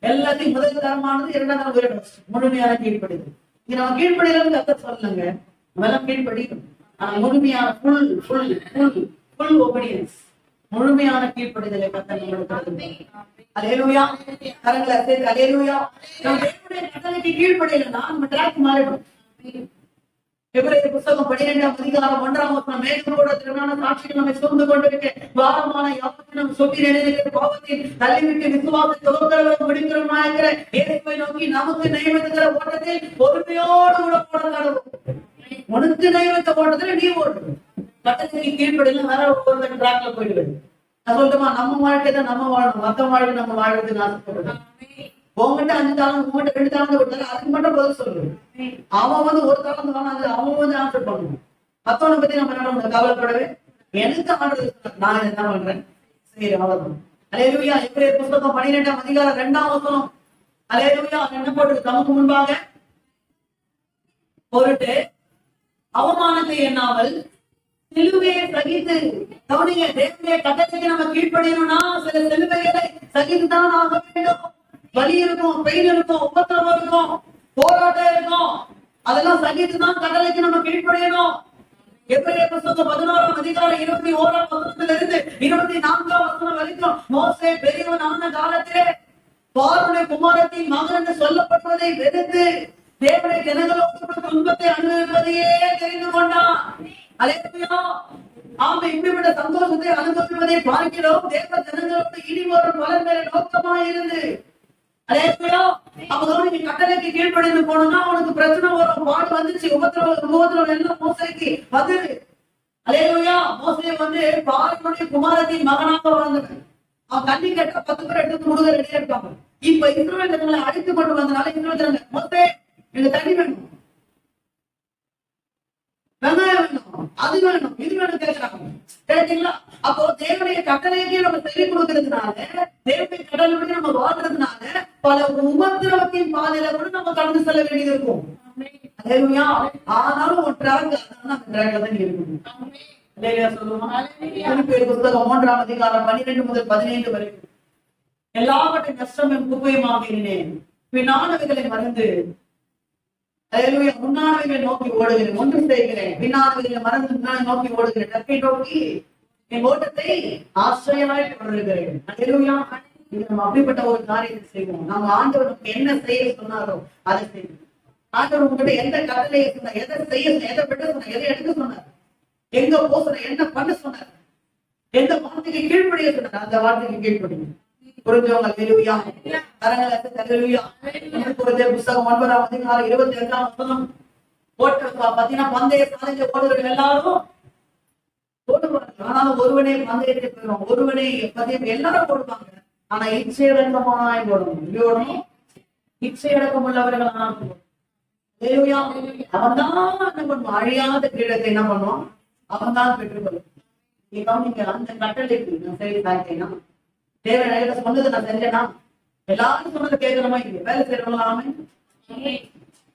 எல்லாத்தையும் முதல் தரமானது, 2ஆம் தரம் உயிரோட முழுமையான கீழ்ப்படுது. இங்க நம்ம கீழ்ப்படியில கத்த சொல்லலங்க, நம்ம கீழ்ப்படியும். ஆனா முழுமையான ஃபுல் ஒபீடியன்ஸ், முழுமையான கீழ்ப்படிதலை கத்த நம்மளுக்கு. அல்லேலூயா. கரங்களை சேர்த்து அல்லேலூயா. நம்ம தேவனுடைய கட்டளைக்கு கீழ்ப்படியலைன்னா நம்ம ட்ராக் மாறிடும். எபிரேயர் புத்தகம் 12ஆம் அதிகாரம் 1ஆம் வசனம், மேகங்களோட திரளான சாட்சிகள் நம்மை சூழ்ந்து கொண்டிருக்க பாரமான யாவற்றையும் சுற்றி நினைக்கிற பாவத்தில் தள்ளிவிட்டு விசுவாசத்தை முடிக்கிறோமாயிருக்கிற இயேசுவை நோக்கி நமக்கு நியமித்துக்கிற ஓட்டத்தில் பொறுமையோடு கூட போட கடவுள். உனக்கு நியமித்த ஓட்டத்துல நீ ஓடு. கட்டளைக்கு கீழ்ப்படியில வேற ஒரு ட்ராக்ல போயிடுவேன். நான் சொல்லுமா, நம்ம வாழ்க்கை தான் நம்ம வாழணும், மத்த வாழ்க்கை நம்ம வாழ்றதுக்கு ஆசைப்படுறோம். உங்ககிட்ட 5 தாளம், உங்ககிட்ட 2 தாளம் கொடுத்தாரு, அதுக்கு மட்டும் பதில் சொல்லுவேன். அவன் வந்து ஒரு தாளம் வாங்க, அவன் வந்து ஆன்சர் பண்ணுவான். மத்தவனை பத்தி நம்ம என்ன கவலைப்படவே, எனக்கு ஆர்டர் நான் என்ன பண்றேன், சரி அவ்வளவுதான். அல்லேலூயா. எபிரேயர் புத்தகம் 12ஆம் அதிகாரம் 2ஆம் வசனம். அல்லேலூயா. என்ன போட்டு, தமக்கு முன்பாக பொருட்டு அவமானத்தை எண்ணாமல் சிலுவையை சகித்து. கவனிங்க, தேவனுடைய கட்டளைக்கு நம்ம கீழ்ப்படியணும்னா சில சிலுவைகளை சகித்துதான் ஆக வேண்டும். வலி இருக்கும், பெயின் இருக்கும், உபத்திரவம் இருக்கும், போராட்டம் இருக்கும். அதெல்லாம் சகித்துதான் கட்டளைக்கு நம்ம கீழ்ப்படியணும். எபிரேயர் புத்தகம் 11ஆம் அதிகாரம் 21ஆம் வசனத்திலிருந்து 24ஆம் வசனம் வரைக்கும், மோசே பெரியவன் ஆன காலத்திலே பார்வோனுடைய குமாரத்தின் மகன் என்று சொல்லப்படுவதை வெறுத்து தேவனுடைய ஜனங்களோடு துன்பத்தை அனுபவிப்பதையே தெரிந்து கொண்டான். அல்லேலூயா. ஆமை. இப்படிப்பட்ட சந்தோஷத்தை அனுபவிப்பதை பார்க்கிறோம். தேவ ஜனங்களோடு இனி வரும் பலன் மேல நோக்கமாக இருந்து. அல்லேலூயா. அப்ப நீங்க கட்டளைக்கு கீழ்ப்படிந்து போனோம்னா உனக்கு பிரச்சனை வரும், பாடு வந்துச்சு, உபத்திரவம் எல்லாம் மோசைக்கு பதில். அல்லேலூயா. மோசே வந்து பார்வோனுடைய குமாரத்தின் மகனாக வந்தவன். அவன் தண்ணி கேட்டா 10 பேர் எடுத்து முழுக ரெடியா இருப்பாங்க. இப்ப இஸ்ரவேல் ஜனங்களை அழைத்து கொண்டு வந்தனால இஸ்ரவேல் ஜனங்க, மோசே எனக்கு தண்ணி வேணும், வெங்காயம் வேணும், அது வேணும், இது வேணும் கேட்கிறாங்க. கேட்டீங்களா? அப்போ தேவனுடைய கட்டளைக்கு நம்ம சொல்லிக் கொடுக்கறதுனால, தேவனுடைய கடவுளுடைய நம்ம வாழ்றதுனால பல உபத்திரவத்தின் பாதையில கூட நம்ம கடந்து செல்ல வேண்டியது இருக்கும். ஆனாலும் ஒரு ட்ராக், அந்த ட்ராக்ல தான் இருக்கணும். புத்தகம் 3ஆம் அதிகாரம் 12 முதல் 15 வரைக்கும், எல்லாவற்றையும் நஷ்டமும் குப்பையுமாக இருந்தேன், பின்னானவைகளை மறந்து முன்னானவைகளை நோக்கி ஓடுகிறேன், ஒன்று செய்கிறேன், பின்னானவைகளை மறந்து முன்னாடி நோக்கி ஓடுகிறேன், டக்கை நோக்கி என் ஓட்டத்தை ஆச்சரியமாய் தொடர்கிறேன். நம்ம அப்படிப்பட்ட ஒரு காரியத்தை செய்வோம். நம்ம ஆண்டவர் நமக்கு என்ன செய்ய சொன்னாரோ அதை செய்வோம். ஆண்டவர் உங்ககிட்ட எந்த கட்டளையை சொன்னார், எதை செய்ய, எதை விட சொன்னார், எதை எடுக்க சொன்னார், எங்க போக சொன்னார், என்ன பண்ண சொன்னார், எந்த வார்த்தைக்கு கீழ்ப்படிய சொன்னார் அந்த வார்த்தைக்கு கீழ்ப்படிங்க. புரிஞ்சவங்க அல்லேலூயா. கரங்களை தட்டி அல்லேலூயா. புரிஞ்ச புத்தகம் 9ஆம் அதிகாரம் 22ஆம் வசனம். பாத்தீங்கன்னா பந்தய சாலையில ஓடுறவர்கள் எல்லாரும் ஓடுவாங்க. ஆனாலும் ஒருவனே பந்தயத்தை பெறுவான். ஒருவனே பந்தயம் எல்லாரும் ஓடுவாங்க. ஆனா இச்சையடக்கமாய் ஓடணும். எப்படி ஓடணும்? இச்சையடக்கம் உள்ளவர்கள் அவன் தான் என்ன பண்ணுவான்? அழியாத கிரீடத்தை என்ன பண்ணுவான்? அவன் தான் பெற்றுக்கொள்ளும். நீங்க அந்த கட்டளைக்கு நான் சரி சாய்த்தேன்னா தேவன் சொன்னது நான் செஞ்சேன்னா எல்லாரும் சொன்னது கேட்கிற மாதிரி வேலை செய்யறவங்களாமே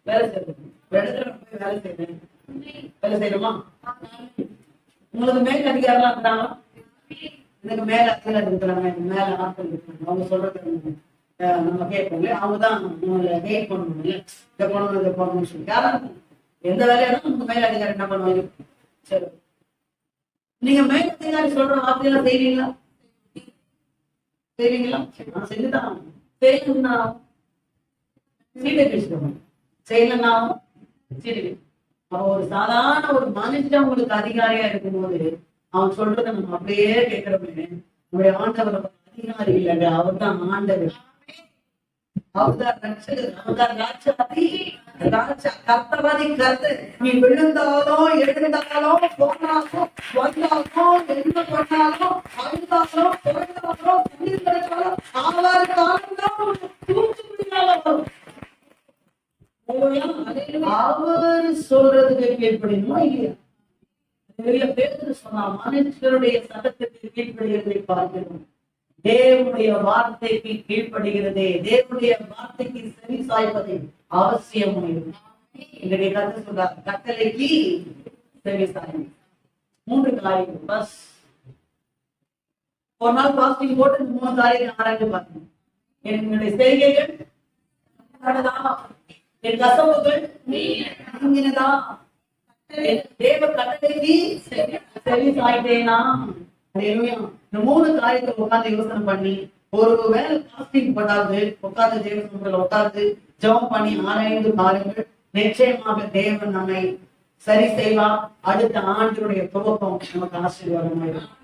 வேலை செய்யணும். இடத்துல போய் வேலை செய்யறேன். வேலை செய்யணுமா? உங்களுக்கு மேல் அதிகாரம் இருக்கிறாங்களா? எனக்கு மேல அதிகாரம் இருக்கிறாங்க. மேல ஆட்கள் இருக்கிறாங்க. அவங்க சொல்றது நம்ம கேட்போம். அவங்கதான் நம்மள ஹேட் பண்ணணும். இதை பண்ணணும் இதை பண்ணணும்னு சொல்லி யாரும் எந்த வேலையாலும் நமக்கு மேல் அதிகாரம் என்ன பண்ணுவாங்க? சரி, நீங்க மேல் அதிகாரி சொல்ற வார்த்தையெல்லாம் செய்வீங்களா? செய்வீங்களா? செஞ்சுதான் செய்யணும்னா சீட்டை பேசுறோம். செய்யலன்னா சரி. ஒரு சாதாரண ஒரு மனுஷன் உங்களுக்கு அதிகாரியா இருக்கும்போது அவன் சொல்றதை நம்ம அப்படியே கேட்கிறோமே. நம்முடைய ஆண்டவர் அதிகாரி இல்லைங்க, அவர் தான் ஆண்டவர். அவர்தான் ரட்சகர். அவர்தான் ராஜாதி ராஜா. கர்த்தவாதி கர்த்தர். நீ விழுந்தாலும் எழுந்தாலும் போனாலும் வந்தாலும் என்ன பண்ணாலும் அழுந்தாலும் பிறந்தாலும் தண்ணீர் கிடைச்சாலும் ஆவாருக்காலும் தூக்கி முடியாலும் அவர் சொல்றதுக்கு கீழ்ப்படியணுமா இல்லையா? பேர் சொன்னா மனுஷருடைய சட்டத்திற்கு கீழ்ப்படுகிறதை பார்க்கணும். தேவனுடைய வார்த்தைக்கு கீழ்ப்படுகிறதே, தேவனுடைய வார்த்தைக்கு செவி சாய்ப்பதை அவசியம். என்னுடைய கருத்து சொல்றார், கட்டளைக்கு செவி சாய். 3 காரியம். பஸ் ஒரு நாள் பாஸ்டிங் போட்டு 3 காரியம் ஆராய்ந்து பார்க்கணும். என்னுடைய செய்கைகள் என் கசவுகள் நீங்கினதா? தேவ கட்டளைக்கு செவி சாய்த்தேனா? இந்த 3 காரியத்தை உட்கார்ந்து யோசனை பண்ணி ஒரு வேலை பாஸ்டிங் பண்ணாது உட்கார்ந்து தேவ உட்கார்ந்து ஜெபம் பண்ணி ஆராய்ந்து பாருங்கள். நிச்சயமாக தேவன் நம்மை சரி செய்வார். அடுத்த ஆண்டுடைய துவக்கம் நமக்கு ஆசீர்வாதமாயிருக்கும்.